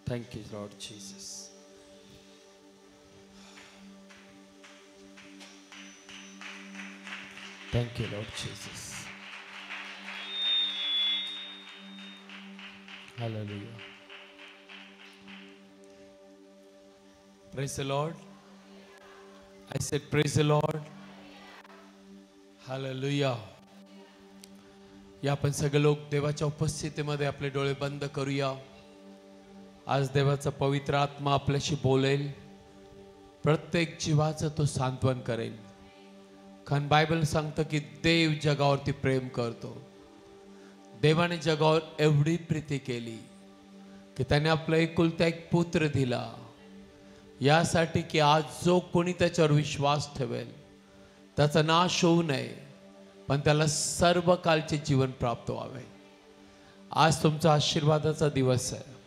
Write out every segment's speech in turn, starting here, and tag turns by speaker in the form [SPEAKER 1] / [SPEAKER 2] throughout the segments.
[SPEAKER 1] Thank you, Lord Jesus. Thank you, Lord Jesus. Hallelujah. Praise the Lord. I said, praise the Lord. Hallelujah. या आपण सगळे लोक देवाच्या उपस्थितीमध्ये आपले डोळे बंद करूया. आज देवाचा पवित्र आत्मा आपल्याशी बोलेल. प्रत्येक जीवाचं तो सांत्वन करेल. कारण बायबल सांगतं की देव जगावरती प्रेम करतो. देवाने जगावर एवढी प्रीती केली की त्याने आपला एकुलता एक पुत्र दिला, यासाठी की आज जो कोणी त्याच्यावर विश्वास ठेवेल त्याचा नाश होऊ नये, पण त्याला सर्व कालचे जीवन प्राप्त व्हावे. आज तुमचा आशीर्वादाचा दिवस आहे.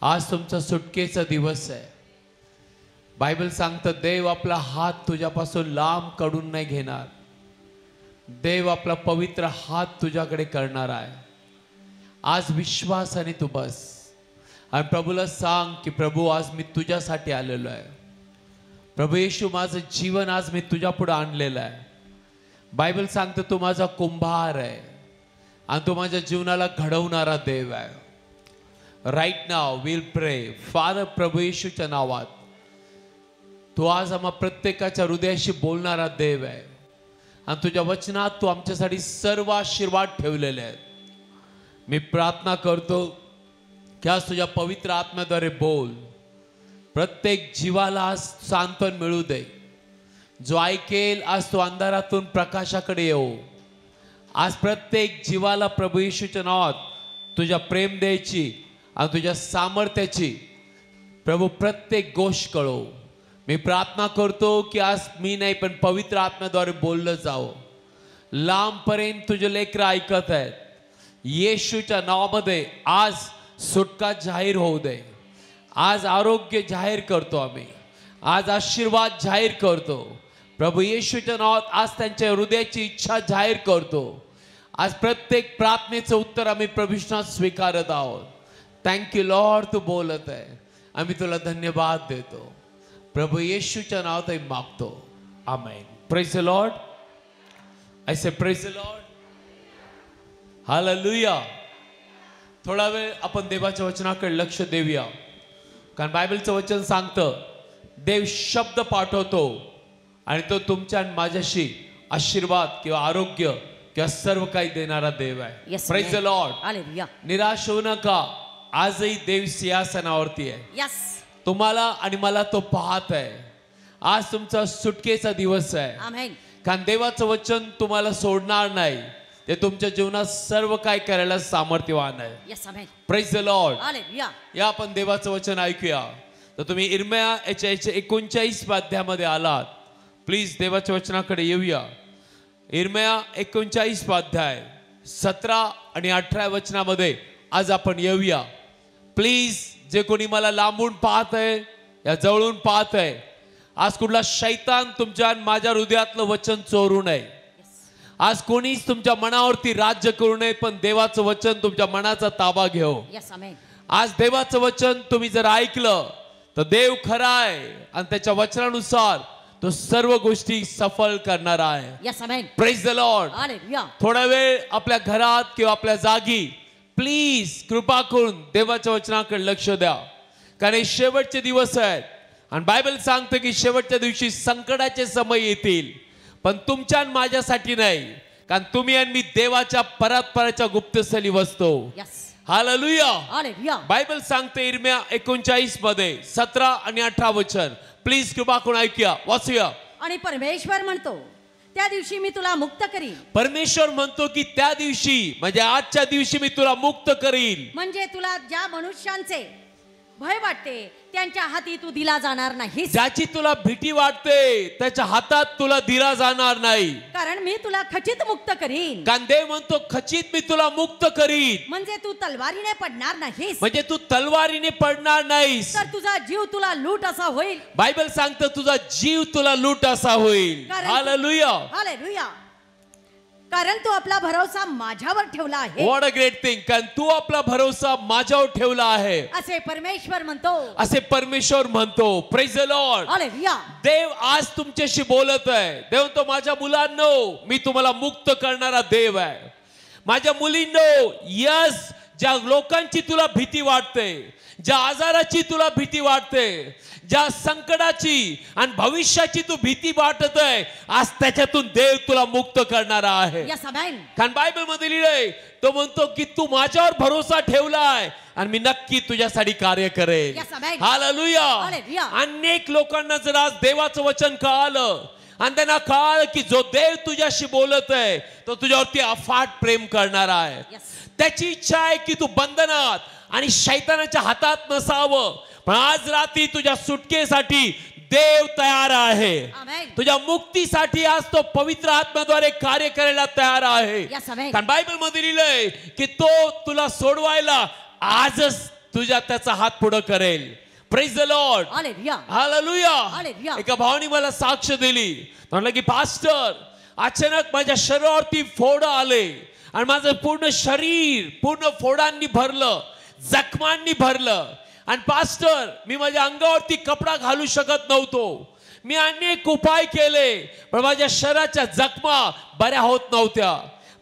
[SPEAKER 1] आज तुमचा सुटकेचा दिवस आहे. बायबल सांगतं देव आपला हात तुझ्यापासून लांब काढून नाही घेणार. देव आपला पवित्र हात तुझ्याकडे करणार आहे. आज विश्वासाने तू बस आणि प्रभूला सांग की प्रभू आज मी तुझ्यासाठी आलेलो आहे. प्रभू येशू माझं जीवन आज मी तुझ्या पुढे आणलेलं आहे. बायबल सांगतं तू माझा कुंभार आहे आणि तू माझ्या जीवनाला घडवणारा देव आहे. राईट नाव विल प्रे. फादर, प्रभू येशूच्या नावात तू आज आम्हा प्रत्येकाच्या हृदयाशी बोलणारा देव आहे आणि तुझ्या वचनात तू आमच्यासाठी सर्व आशीर्वाद ठेवलेले आहेत. मी प्रार्थना करतो की आज तुझ्या पवित्र आत्म्याद्वारे बोल. प्रत्येक जीवाला आज सांत्वन मिळू दे. जो ऐकेल आज तो अंधारातून प्रकाशाकडे येऊ. आज प्रत्येक जीवाला प्रभू येशूच्या नावात तुझ्या प्रेम द्यायची आणि तुझ्या सामर्थ्याची प्रभू प्रत्येक गोष्ट कळो. मी प्रार्थना करतो की आज मी नाही पण पवित्र आत्म्याद्वारे बोललं जावं. लांबपर्यंत तुझे लेकरं ऐकत आहेत. येशूच्या नावामध्ये आज सुटका जाहीर होऊ दे. आज आरोग्य जाहीर करतो आम्ही. आज आशीर्वाद जाहीर करतो. प्रभू येशूच्या नावात आज त्यांच्या हृदयाची इच्छा जाहीर करतो. आज प्रत्येक प्रार्थनेचं उत्तर आम्ही प्रभूष्णात स्वीकारत आहोत. थँक्यू लॉर्ड, तू बोलत आहे. आम्ही तुला धन्यवाद देतो. प्रभू येशूच्या नावात मागतो. Amen. Praise the Lord. I say praise the Lord. Hallelujah. थोडा वेळ आपण देवाच्या वचनाकडे लक्ष देऊया. कारण बायबलचं वचन सांगतं देव शब्द पाठवतो आणि तो तुमच्या आणि माझ्याशी आशीर्वाद किंवा आरोग्य किंवा सर्व काही देणारा देव आहे. Praise the Lord.
[SPEAKER 2] हालेलुया.
[SPEAKER 1] निराश होऊ नका. आजही देव सिंहासनावरती आहे.
[SPEAKER 2] यस.
[SPEAKER 1] तुम्हाला आणि मला तो पाहत आहे. आज तुमचा सुटकेचा दिवस आहे.
[SPEAKER 2] आमेन.
[SPEAKER 1] कारण देवाचं वचन तुम्हाला सोडणार नाही. ते तुमच्या जीवनात सर्व काय करायला सामर्थ्यवान आहे.
[SPEAKER 2] Yes. Amen.
[SPEAKER 1] Praise the Lord.
[SPEAKER 2] Hallelujah.
[SPEAKER 1] या आपण देवाचं वचन ऐकूया. तर तुम्ही इर्मिया याच्या 39 अध्यायामध्ये आलात. प्लीज देवाच्या वचनाकडे येऊया. इर्मिया 39 अध्याय 17 आणि 18 वचनामध्ये आज आपण येऊया. प्लीज जे कोणी मला लांबून पाहत आहे या जवळून पाहत आहे, आज कुठला शैतान तुमच्या माझ्या हृदयातलं वचन चोरू नये. आज कोणीच तुमच्या मनावरती राज्य करू नये, पण देवाचं वचन तुमच्या मनाचा ताबा घेऊ. आज देवाचं वचन तुम्ही जर ऐकलं तर देव खरा आहे आणि त्याच्या वचनानुसार तो सर्व गोष्टी सफल करणार आहे. Praise the Lord. थोडा वेळ आपल्या घरात किंवा आपल्या जागी प्लीज कृपा करून देवाच्या वचनाकडे लक्ष द्या. कारण हे शेवटचे दिवस आहेत आणि बायबल सांगतं की शेवटच्या दिवशी संकटाचे समय येतील, पण तुमच्या आणि माझ्यासाठी नाही. कारण तुम्ही आणि मी देवाच्या परतपराच्या गुप्तस्थळी बसतो. हालेलुया. बायबल सांगते इर्मिया 39 मध्ये 17 आणि 18 वचन. प्लीज कृपा करून ऐकूया, वाचूया.
[SPEAKER 2] आणि परमेश्वर म्हणतो त्या दिवशी मी तुला मुक्त करीन.
[SPEAKER 1] परमेश्वर म्हणतो की त्या दिवशी म्हणजे आजच्या दिवशी मी तुला मुक्त करीन.
[SPEAKER 2] म्हणजे तुला ज्या मनुष्यांचे भय वाटते त्यांच्या हाती तू दिला जाणार नाही.
[SPEAKER 1] ज्याची तुला भीती वाटते त्याच्या हातात तुला दिला जाणार नाही.
[SPEAKER 2] कारण मी तुला खचित मुक्त करीन.
[SPEAKER 1] कारण देव म्हणतो खचित मी तुला मुक्त करीन.
[SPEAKER 2] म्हणजे तू तलवारीने पडणार नाहीस.
[SPEAKER 1] म्हणजे तू तलवारीने पडणार नाहीस.
[SPEAKER 2] तर तुझा जीव तुला लूट असा होईल.
[SPEAKER 1] बायबल सांगतं तुझा जीव तुला लूट असा होईल. हालेलुया.
[SPEAKER 2] हालेलुया. कारण तू आपला भरोसा माझ्यावर ठेवला आहे
[SPEAKER 1] व्हॉट अ ग्रेट थिंग. कारण तू आपला भरोसा माझ्यावर ठेवला आहे
[SPEAKER 2] असे परमेश्वर म्हणतो.
[SPEAKER 1] असे परमेश्वर म्हणतो. Praise the Lord.
[SPEAKER 2] हालेलुया.
[SPEAKER 1] देव आज तुमच्याशी बोलत आहे. देव तो माझ्या मुलांनो मी तुम्हाला मुक्त करणारा देव आहे. माझ्या मुलींनो, यस, ज्या लोकांची तुला भीती वाटते, ज्या आजाराची तुला भीती वाटते, ज्या संकटाची आणि भविष्याची तू भीती वाटत आहे, आज त्याच्यातून देव तुला मुक्त करणारा आहे.
[SPEAKER 2] यस आमेन.
[SPEAKER 1] कारण बायबल मध्ये लिहिलंय, तो म्हणतो की तू माझ्यावर भरोसा ठेवलाय आणि मी नक्की तुझ्यासाठी कार्य करेल.
[SPEAKER 2] Yes, amen.
[SPEAKER 1] हालेलुया.
[SPEAKER 2] Hallelujah.
[SPEAKER 1] अनेक लोकांना जर आज देवाचं वचन कळालं आणि त्यांना कळालं की जो देव तुझ्याशी बोलत आहे तो तुझ्यावरती अफाट प्रेम करणारा आहे.
[SPEAKER 2] Yes.
[SPEAKER 1] त्याची इच्छा आहे की तू बंधनात आणि शैतानाच्या हातात नसावं, पण आज रात्री तुझ्या सुटकेसाठी देव तयार आहे.
[SPEAKER 2] आमेन.
[SPEAKER 1] तुझ्या मुक्तीसाठी आज तो पवित्र आत्म्याद्वारे कार्य करायला तयार आहे.
[SPEAKER 2] Yes, amen.
[SPEAKER 1] कारण बायबल मध्ये लिहिलंय की तो तुला सोडवायला आजच तुझ्या त्याचा हात पुढे करेल. Praise the Lord.
[SPEAKER 2] Hallelujah.
[SPEAKER 1] Hallelujah.
[SPEAKER 2] Hallelujah.
[SPEAKER 1] एका भावाने मला साक्ष दिली. म्हणलं की पास्टर, अचानक माझ्या शरीरावरती फोड आले आणि माझं पूर्ण शरीर पूर्ण फोडांनी भरलं, जखमांनी भरलं. आणि पास्टर, मी माझ्या अंगावरती कपडा घालू शकत नव्हतो. मी अनेक उपाय केले पण माझ्या शरीराच्या जखमा बऱ्या होत नव्हत्या.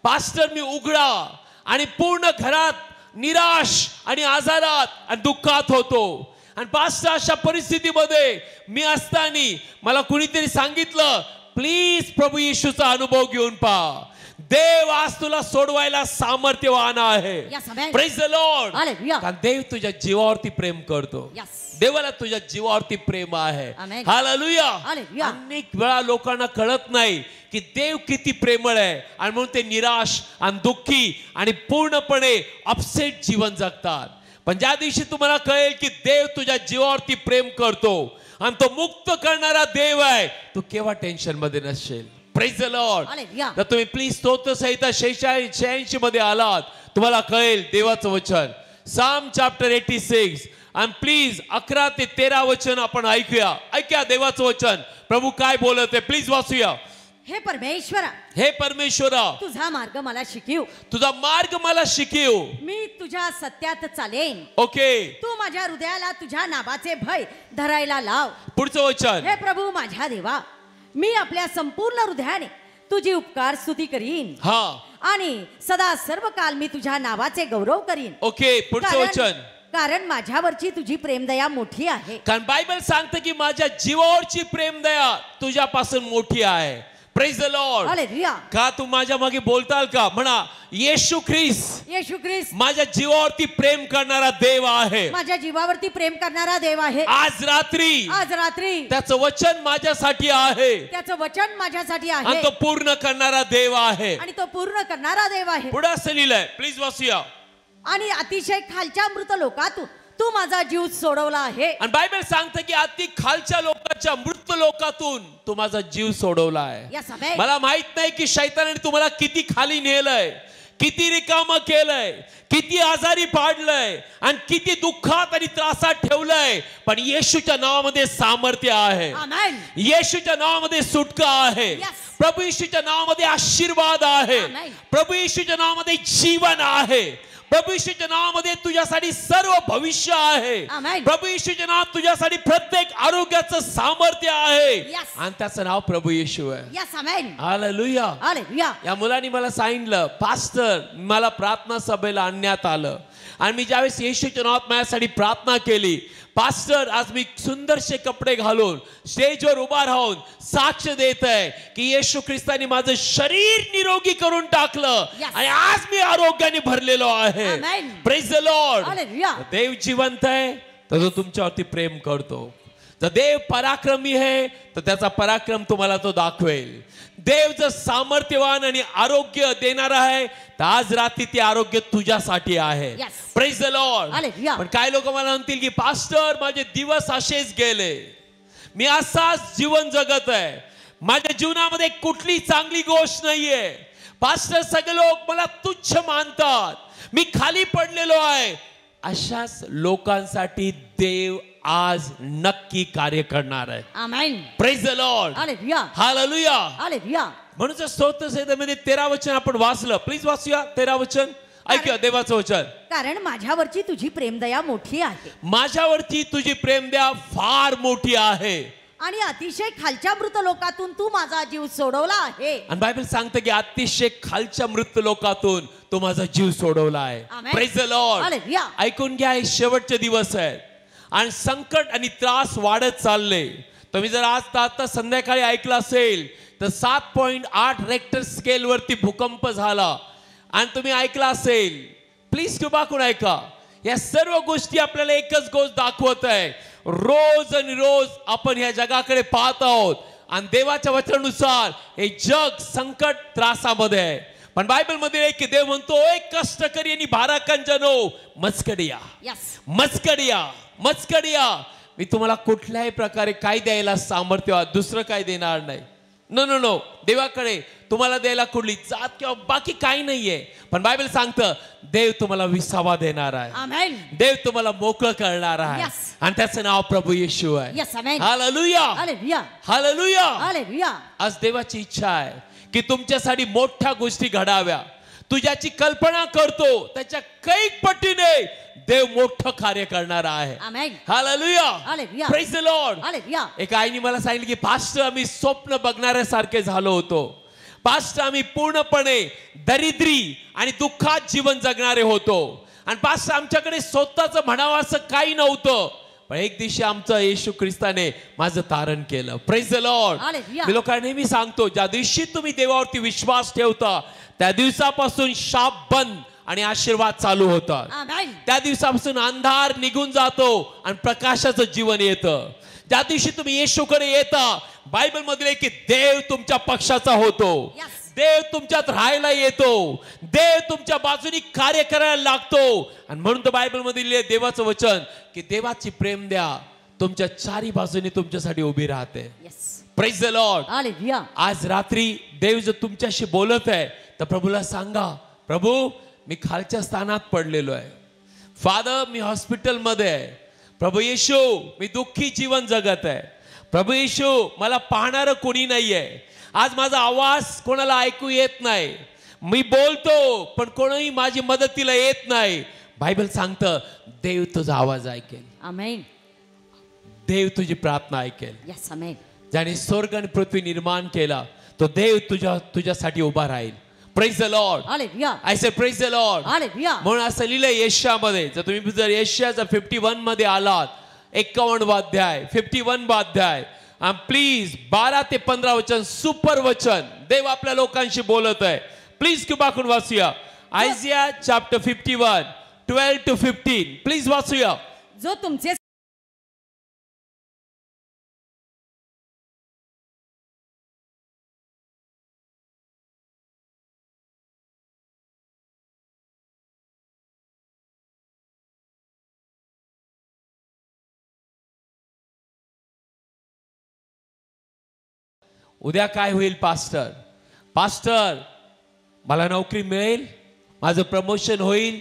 [SPEAKER 1] पास्टर, मी उघडा आणि पूर्ण घरात निराश आणि आजारात आणि दुःखात होतो. आणि पास्टर, अशा परिस्थितीमध्ये मी असताना मला कुणीतरी सांगितलं, प्लीज प्रभू येशूचा अनुभव घेऊन पहा. देव आज तुला सोडवायला सामर्थ्यवान आहे.
[SPEAKER 2] Yes, amen.
[SPEAKER 1] Praise the Lord.
[SPEAKER 2] Hallelujah.
[SPEAKER 1] कारण देव तुझ्या जीवावरती प्रेम करतो.
[SPEAKER 2] Yes.
[SPEAKER 1] देवाला तुझ्या जीवावरती प्रेम आहे.
[SPEAKER 2] Amen.
[SPEAKER 1] हालेलुया.
[SPEAKER 2] Hallelujah.
[SPEAKER 1] अनेक वेळा लोकांना कळत नाही की देव किती प्रेमळ आहे आणि म्हणून ते निराश आणि दुःखी आणि पूर्णपणे अपसेट जीवन जगतात. पण ज्या दिवशी तुम्हाला कळेल की देव तुझ्या जीवावरती प्रेम करतो आणि तो मुक्त करणारा देव आहे, तू केव्हा टेन्शन मध्ये नसेल. Praise the Lord.
[SPEAKER 2] Hallelujah.
[SPEAKER 1] तर तुम्ही प्लीज स्तोत्र संहिता 86 मध्ये आलात, तुम्हाला कळेल देवाचं वचन. साम चॅप्टर 86 आणि प्लीज 11 ते 13 वचन आपण ऐकूया. ऐका देवाचं वचन. प्रभू काय बोलत आहे, प्लीज वाचूया.
[SPEAKER 2] हे परमेश्वरा,
[SPEAKER 1] हे परमेश्वरा,
[SPEAKER 2] तुझा मार्ग मला शिकव.
[SPEAKER 1] तुझा मार्ग मला शिकव.
[SPEAKER 2] मी तुझ्या सत्यात चालेन.
[SPEAKER 1] ओके.
[SPEAKER 2] तू माझ्या हृदयाला तुझ्या नावाचे भय धरायला लाव.
[SPEAKER 1] पुढचं वचन.
[SPEAKER 2] हे प्रभू माझ्या देवा, मी आपल्या संपूर्ण हृदयाने तुझी उपकार स्तुती करीन
[SPEAKER 1] हा.
[SPEAKER 2] आणि सदा सर्व काल मी तुझ्या नावाचे गौरव करीन.
[SPEAKER 1] ओके. पुढचं वचन.
[SPEAKER 2] कारण माझ्यावरची तुझी प्रेमदया मोठी आहे.
[SPEAKER 1] कारण बायबल सांगते की माझ्या जीवावरची प्रेमदया तुझ्यापासून मोठी आहे. Praise the Lord.
[SPEAKER 2] हालेलुया.
[SPEAKER 1] का तू माझ्या मागे बोलताल का? म्हणा, येशू ख्रिस्त
[SPEAKER 2] येशू ख्रिस्त
[SPEAKER 1] माझ्या जीवावरती प्रेम करणारा देव आहे.
[SPEAKER 2] माझ्या जीवावरती प्रेम करणारा देव आहे.
[SPEAKER 1] आज रात्री त्याचं वचन माझ्यासाठी आहे
[SPEAKER 2] त्याचं वचन माझ्यासाठी
[SPEAKER 1] आणि
[SPEAKER 2] आहे
[SPEAKER 1] तो पूर्ण करणारा देव आहे.
[SPEAKER 2] आणि तो पूर्ण करणारा देव आहे.
[SPEAKER 1] पुढे असं लिहिलंय, प्लीज वाचूया.
[SPEAKER 2] आणि अतिशय खालच्या मृत लोकातून तू माझा जीव सोडवला आहे.
[SPEAKER 1] आणि बायबल सांगते की अति खालच्या लोकांच्या मृत लोकातून तू माझा जीव सोडवला आहे.
[SPEAKER 2] Yes, amen.
[SPEAKER 1] मला माहित नाही की शैतानाने तुम्हाला किती खाली नेलंय, किती रिकामं केलंय, किती आजारी पाडलंय आणि किती दुःखात आणि त्रासात ठेवलंय, पण येशूच्या नावामध्ये सामर्थ्य आहे.
[SPEAKER 2] आमेन.
[SPEAKER 1] येशूच्या नावामध्ये सुटका आहे.
[SPEAKER 2] Yes.
[SPEAKER 1] प्रभू येशूच्या नावामध्ये आशीर्वाद आहे.
[SPEAKER 2] Amen.
[SPEAKER 1] प्रभू येशूच्या नावामध्ये जीवन आहे. प्रभू येशूच्या नावामध्ये तुझ्यासाठी सर्व भविष्य आहे.
[SPEAKER 2] Amen.
[SPEAKER 1] प्रभू येशूच्या नावात तुझ्यासाठी प्रत्येक आरोग्याचं सामर्थ्य आहे.
[SPEAKER 2] Yes.
[SPEAKER 1] आणि त्याचं नाव प्रभू येशू आहे.
[SPEAKER 2] Yes amen.
[SPEAKER 1] हालेलुया.
[SPEAKER 2] हालेलुया.
[SPEAKER 1] या मुलांनी मला सांगितलं, पास्टर, मला प्रार्थना सभेला आणण्यात आलं आणि मी ज्यावेळेस येशूच्या नावात माझ्यासाठी प्रार्थना केली, पास्टर, आज मी सुंदरसे कपडे घालून स्टेजवर उभा राहून साक्ष देत आहे की येशू ख्रिस्तानी माझं शरीर निरोगी करून टाकलं
[SPEAKER 2] Yes.
[SPEAKER 1] आणि आज मी आरोग्याने भरलेलो आहे.
[SPEAKER 2] Amen.
[SPEAKER 1] Praise the Lord.
[SPEAKER 2] Hallelujah.
[SPEAKER 1] देव जिवंत आहे तर तो तुमच्यावरती प्रेम करतो. जर देव पराक्रमी आहे तर त्याचा पराक्रम तुम्हाला तो दाखवेल. देव जर सामर्थ्यवान आणि आरोग्य देणारा आहे तर आज रात्री ते आरोग्य तुझ्यासाठी आहे.
[SPEAKER 2] Yes.
[SPEAKER 1] Praise the Lord.
[SPEAKER 2] Hallelujah.
[SPEAKER 1] पण काय लोक मला म्हणतील की पास्टर, माझे दिवस असेच गेले, मी असाच जीवन जगत आहे, माझ्या जीवनामध्ये कुठली चांगली गोष्ट नाहीये. पास्टर, सगळे लोक मला तुच्छ मानतात, मी खाली पडलेलो आहे. अशाच लोकांसाठी देव आज नक्की कार्य करणार आहे.
[SPEAKER 2] Amen.
[SPEAKER 1] Praise the Lord.
[SPEAKER 2] Hallelujah.
[SPEAKER 1] Hallelujah.
[SPEAKER 2] Hallelujah.
[SPEAKER 1] म्हणून स्तोत्र संहितेमध्ये 13 वचन आपण वाचलं. प्लीज वाचूया 13 वचन. ऐकूया देवाचं वचन.
[SPEAKER 2] कारण माझ्यावरची तुझी प्रेमदया मोठी आहे,
[SPEAKER 1] माझ्यावरती तुझी प्रेमदया फार मोठी आहे,
[SPEAKER 2] आणि अतिशय खालच्या मृत लोकातून तू माझा जीव सोडवला आहे.
[SPEAKER 1] आणि बायबल सांगतं की अतिशय खालच्या मृत लोकातून तो माझा जीव सोडवला आहे.
[SPEAKER 2] Amen.
[SPEAKER 1] Praise the Lord.
[SPEAKER 2] Hallelujah.
[SPEAKER 1] ऐकून घ्या, हे शेवटचे दिवस आहेत आणि संकट आणि त्रास वाढत चालले. तुम्ही जर आज आता संध्याकाळी ऐकलं असेल तर 7.8 रेक्टर स्केल वरती भूकंप झाला आणि तुम्ही ऐकलं असेल. प्लीज कृपाकून ऐका. या सर्व गोष्टी आपल्याला एकच गोष्ट दाखवत आहे, रोज आणि रोज आपण या जगाकडे पाहत आहोत आणि देवाच्या वचनानुसार हे जग संकट त्रासामध्ये आहे. पण बायबल मध्ये की देव म्हणतो, एक कष्टकरी आणि भाराकांजनो मजकडिया, मजकडिया, मजकडिया. मी तुम्हाला कुठल्याही प्रकारे काय द्यायला सामर्थ्य दुसरं काय देणार नाही. No no no. देवाकडे तुम्हाला द्यायला कुठली जात किंवा बाकी काही नाहीये. पण बायबल सांगतं देव तुम्हाला विसावा देणार आहे.
[SPEAKER 2] आमेन.
[SPEAKER 1] देव तुम्हाला मोकळं करणार आहे.
[SPEAKER 2] Yes.
[SPEAKER 1] आणि त्याचं नाव प्रभू येशू आहे.
[SPEAKER 2] Yes, amen.
[SPEAKER 1] Hallelujah.
[SPEAKER 2] Hallelujah.
[SPEAKER 1] Hallelujah.
[SPEAKER 2] Hallelujah.
[SPEAKER 1] आज देवाची इच्छा आहे की तुमच्यासाठी मोठ्या गोष्टी घडाव्या. तू ज्याची कल्पना करतो त्याच्या कैक पटीने देव मोठं कार्य करणार आहे.
[SPEAKER 2] Amen.
[SPEAKER 1] Hallelujah.
[SPEAKER 2] Hallelujah.
[SPEAKER 1] Praise the Lord.
[SPEAKER 2] Hallelujah.
[SPEAKER 1] एक आईने मला सांगितलं की पास्टर, आम्ही स्वप्न बघणाऱ्यासारखे झालो होतो. पास्टर, आम्ही पूर्णपणे दरिद्री आणि दुःखात जीवन जगणारे होतो. आणि पास्टर, आमच्याकडे स्वतःच म्हणावं असं काही नव्हतं. पण एक दिवशी आमचं येशू ख्रिस्ताने माझं तारण केलं. Praise the Lord.
[SPEAKER 2] हालेलुया.
[SPEAKER 1] मी लोकांना नेहमी सांगतो, ज्या दिवशी तुम्ही देवावरती विश्वास ठेवता त्या दिवसापासून शाप बंद आणि आशीर्वाद चालू होतात.
[SPEAKER 2] आमेन.
[SPEAKER 1] त्या दिवसापासून अंधार निघून जातो आणि प्रकाशाचं जीवन येतं. ज्या दिवशी तुम्ही येशूकडे येता, बायबल मध्ये की देव तुमच्या पक्षाचा होतो.
[SPEAKER 2] Yes.
[SPEAKER 1] देव तुमच्यात राहायला येतो. देव तुमच्या बाजूनी कार्य करायला लागतो. आणि म्हणून तर बायबल मध्ये लिहिले देवाचं वचन की देवाची प्रेम द्या तुमच्या चारी बाजूनी तुमच्यासाठी उभी राहते. Praise the Lord.
[SPEAKER 2] हालेलुया.
[SPEAKER 1] आज रात्री देव जर तुमच्याशी बोलत आहे तर प्रभूला सांगा, प्रभू मी खालच्या स्थानात पडलेलो आहे. फादर, मी हॉस्पिटलमध्ये आहे. प्रभू येशू, मी दुःखी जीवन जगत आहे. प्रभू येशू, मला पाहणारं कोणी नाहीये. आज माझा आवाज कोणाला ऐकू येत नाही. मी बोलतो पण कोणीही माझी मदतीला येत नाही. बायबल सांगतं देव तुझा आवाज ऐकेल.
[SPEAKER 2] आमेन.
[SPEAKER 1] देव तुझी प्रार्थना ऐकेल.
[SPEAKER 2] यस, आमेन.
[SPEAKER 1] ज्याने स्वर्ग आणि पृथ्वी निर्माण केला तो देव तुझ्यासाठी उभा राहील. Praise the Lord.
[SPEAKER 2] Hallelujah.
[SPEAKER 1] I say praise the Lord.
[SPEAKER 2] Hallelujah.
[SPEAKER 1] म्हणून असं लिहिलंय यशामध्ये. जर तुम्ही जर यशाच्या 51 मध्ये आलात, 51 अध्याय, 51 अध्याय, आणि प्लीज 12 ते 15 वचन, सुपर वचन देव आपल्या लोकांशी बोलत आहे. प्लीज कृपाकून वाचूया. Isaiah chapter 51 12 to 15. प्लीज वाचूया.
[SPEAKER 2] जो तुमचे
[SPEAKER 1] उद्या काय होईल पास्टर? पास्टर, मला नोकरी मिळेल, माझं प्रमोशन होईल.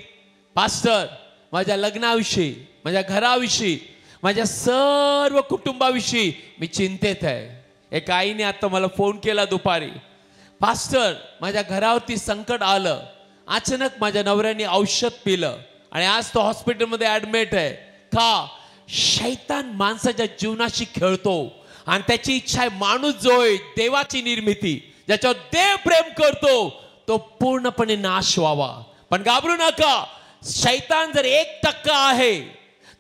[SPEAKER 1] पास्टर, माझ्या लग्नाविषयी, माझ्या घराविषयी, माझ्या सर्व कुटुंबाविषयी मी चिंतेत आहे. एक आईने आता मला फोन केला दुपारी, पास्टर माझ्या घरावरती संकट आलं, अचानक माझ्या नवऱ्याने औषध पिलं आणि आज तो हॉस्पिटलमध्ये ऍडमिट आहे. का? शैतान माणसाच्या जीवनाशी खेळतो आणि त्याची इच्छा आहे माणूस जो आहे देवाची निर्मिती, ज्याच्यावर देव प्रेम करतो तो पूर्णपणे नाश व्हावा. पण घाबरू नका, शैतान जर 1% आहे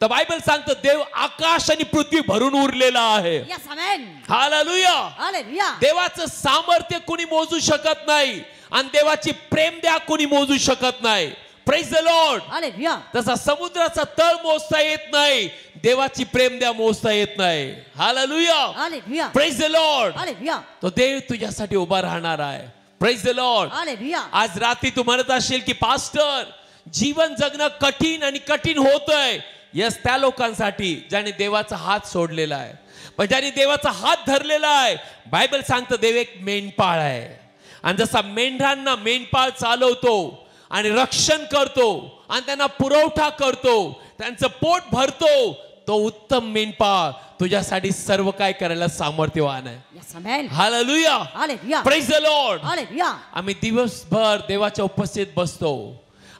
[SPEAKER 1] तर बायबल सांगतं देव आकाश आणि पृथ्वी भरून उरलेला आहे.
[SPEAKER 2] Yes, amen.
[SPEAKER 1] हालेलुया.
[SPEAKER 2] हालेलुया.
[SPEAKER 1] देवाचं सामर्थ्य कोणी मोजू शकत नाही आणि देवाची प्रेम द्या कोणी मोजू शकत नाही. Praise the Lord.
[SPEAKER 2] हालेलुया.
[SPEAKER 1] तसा समुद्राचा तळ मोजता येत नाही, देवाची प्रेम द्या मोजता येत नाही. Hallelujah.
[SPEAKER 2] Hallelujah.
[SPEAKER 1] Praise the Lord.
[SPEAKER 2] Hallelujah.
[SPEAKER 1] तो देव तुझ्यासाठी उभा राहणार आहे. Praise the Lord.
[SPEAKER 2] हालेलुया.
[SPEAKER 1] आज रात्री तू म्हणत असेल की पास्टर जीवन जगणं कठीण आणि कठीण होतंय. यस, त्या लोकांसाठी ज्याने देवाचा हात सोडलेला आहे. पण ज्याने देवाचा हात धरलेला आहे, बायबल सांगतं देव एक मेंढपाळ आहे आणि जसा मेंढरांना मेंढपाळ चालवतो आणि रक्षण करतो आणि त्यांना पुरवठा करतो, त्यांचं पोट भरतो, तो उत्तम मेंढपाळ तुझ्यासाठी सर्व काय करायला सामर्थ्यवान आहे.
[SPEAKER 2] Yes, amen.
[SPEAKER 1] Hallelujah.
[SPEAKER 2] Hallelujah.
[SPEAKER 1] Praise the Lord.
[SPEAKER 2] Hallelujah.
[SPEAKER 1] आम्ही दिवसभर देवाच्या उपस्थितीत बसतो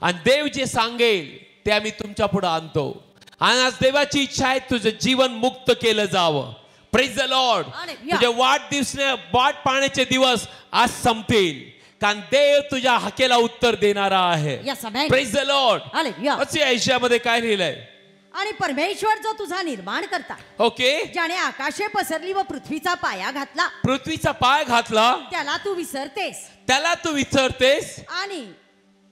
[SPEAKER 1] आणि देव जे सांगेल ते आम्ही तुमच्या पुढे आणतो. आणि आज देवाची इच्छा आहे तुझं जीवन मुक्त केलं जावं. Praise the Lord.
[SPEAKER 2] Hallelujah.
[SPEAKER 1] तुझे वाट पाहण्याचे दिवस आज संपतील, कारण देव तुझ्या हाकेला उत्तर देणारा आहे.
[SPEAKER 2] Yes, amen.
[SPEAKER 1] Praise the Lord.
[SPEAKER 2] Hallelujah.
[SPEAKER 1] असे आयशामध्ये काय लिहिलंय?
[SPEAKER 2] आणि परमेश्वर जो तुझा निर्माण करता,
[SPEAKER 1] ओके.
[SPEAKER 2] ज्याने आकाशे पसरली व पृथ्वीचा पाया घातला,
[SPEAKER 1] पृथ्वीचा पाय घातला
[SPEAKER 2] त्याला तू विसरतेस
[SPEAKER 1] त्याला तू विसरतेस.
[SPEAKER 2] आणि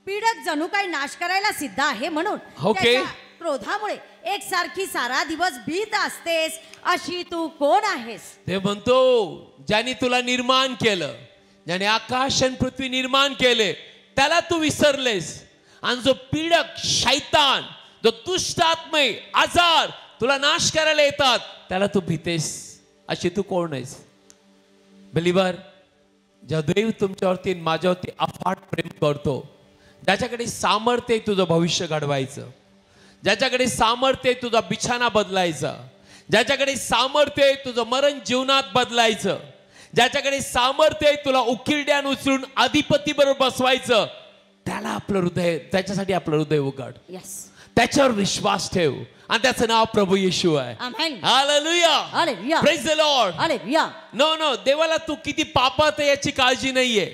[SPEAKER 2] पीडक जणू काही नाश करायला सिद्ध आहे म्हणून
[SPEAKER 1] ओके.
[SPEAKER 2] त्याच्या क्रोधामुळे एकसारखी सारा दिवस भीत असतेस. अशी तू कोण आहेस?
[SPEAKER 1] ते म्हणतो ज्याने तुला निर्माण केलं, ज्याने आकाश आणि पृथ्वी निर्माण केले, त्याला तू विसरलेस. आणि जो पीडक शैतान, जो दुष्ट आत्मे, आजार तुला नाश करायला येतात, त्याला तू भीतेस. अशी तू कोण आहेस? बिलीवर, ज्या देव तुमच्यावरती माझ्यावरती अफाट प्रेम करतो, ज्याच्याकडे सामर्थ्य आहे तुझं भविष्य घडवायचं, ज्याच्याकडे सामर्थ्य आहे तुझा बिछाना बदलायचा, ज्याच्याकडे सामर्थ्य आहे तुझं मरण जीवनात बदलायचं, ज्याच्याकडे सामर्थ्य आहे तुला उकिरड्यान उचलून अधिपती बरोबर बसवायचं, त्याला आपलं हृदय, त्याच्यासाठी आपलं हृदय उघड.
[SPEAKER 2] यस.
[SPEAKER 1] त्याच्यावर विश्वास ठेव आणि त्याचं नाव प्रभू येशू आहे.
[SPEAKER 2] Amen.
[SPEAKER 1] Hallelujah.
[SPEAKER 2] Hallelujah.
[SPEAKER 1] Praise the Lord.
[SPEAKER 2] Hallelujah.
[SPEAKER 1] No देवाला तू किती पापात आहे याची काळजी नाहीये.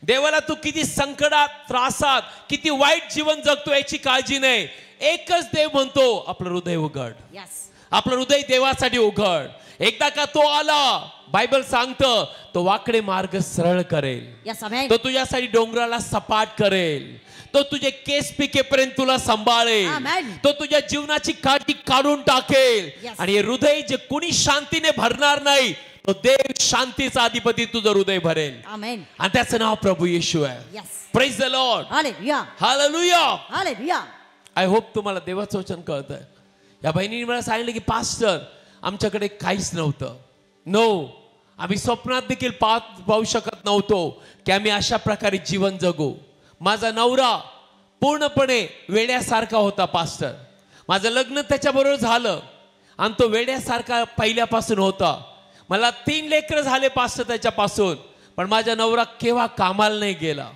[SPEAKER 1] देवाला तू किती संकटात, त्रासात, किती वाईट जीवन जगतो याची काळजी नाही. एकच देव म्हणतो आपलं हृदय उघड.
[SPEAKER 2] यस.
[SPEAKER 1] आपलं हृदय देवासाठी उघड. एकदा का तो आला, बायबल सांगतं तो वाकडे मार्ग सरळ करेल.
[SPEAKER 2] यस, आमेन.
[SPEAKER 1] तो तुझ्यासाठी डोंगराला सपाट करेल. तो तुझे केस पिकेपर्यंत तुला सांभाळेल.
[SPEAKER 2] आमेन.
[SPEAKER 1] तो तुझ्या जीवनाची काठी काढून टाकेल.
[SPEAKER 2] Yes.
[SPEAKER 1] आणि हे हृदय जे कुणी शांतीने भरणार नाही, तो देव शांतीचा अधिपती तुझं हृदय भरेल.
[SPEAKER 2] आमेन.
[SPEAKER 1] आणि त्याचं नाव प्रभू येशू आहे.
[SPEAKER 2] Yes.
[SPEAKER 1] Praise the Lord.
[SPEAKER 2] Hallelujah.
[SPEAKER 1] Hallelujah.
[SPEAKER 2] Hallelujah.
[SPEAKER 1] I hope तुम्हाला देवाचं वचन कळतंय. या बहिणीने मला सांगितलं की पास्टर आमच्याकडे काहीच नव्हतं. नो, आम्ही स्वप्नात देखील पाहू शकत नव्हतो की आम्ही अशा प्रकारे जीवन जगू. माझा नवरा पूर्णपणे वेड्यासारखा होता पास्टर. माझं लग्न त्याच्याबरोबर झालं आणि तो वेड्यासारखा पहिल्यापासून होता. मला 3 लेकरं झाले पास्टर त्याच्यापासून, पण माझा नवरा केव्हा कामाला नाही गेला.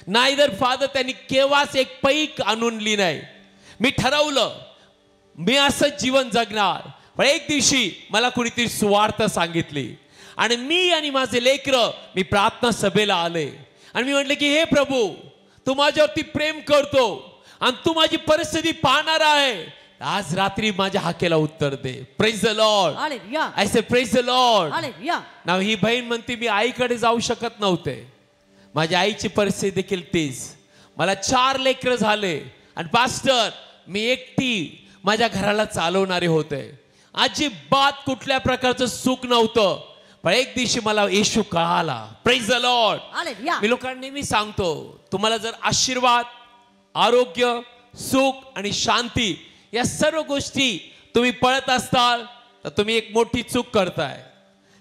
[SPEAKER 1] नाहीदर फादर त्यांनी केव्हाच एक पैक आणून ली नाही. मी ठरवलं मी असंच जीवन जगणार. पण एक दिवशी मला कुणीतरी सुवार्थ सांगितली आणि मी आणि माझे लेकरं मी प्रार्थना सभेला आले आणि मी म्हटले की हे प्रभू, तू माझ्यावरती प्रेम करतो आणि तू माझी परिस्थिती पाहणार आहे. आज रात्री माझ्या हाकेला उत्तर दे. Praise the Lord.
[SPEAKER 2] Hallelujah.
[SPEAKER 1] I say praise the Lord.
[SPEAKER 2] Hallelujah.
[SPEAKER 1] नाव ही बहीण म्हणते मी आईकडे जाऊ शकत नव्हते. माझ्या आईची परिस्थिती देखील तीच. मला 4 लेकरं झाले आणि पास्टर मी एकटी माझ्या घराला चालवणारे होते. अजिबात कुठल्या प्रकारचं सुख नव्हतं. पण एक दिवशी मला येशू कळाला. Praise the Lord.
[SPEAKER 2] हालेलुया.
[SPEAKER 1] मी लोकांना नेहमी सांगतो, तुम्हाला जर आशीर्वाद, आरोग्य, सुख आणि शांती या सर्व गोष्टी तुम्ही पळत असताल तर तुम्ही एक मोठी चूक करताय.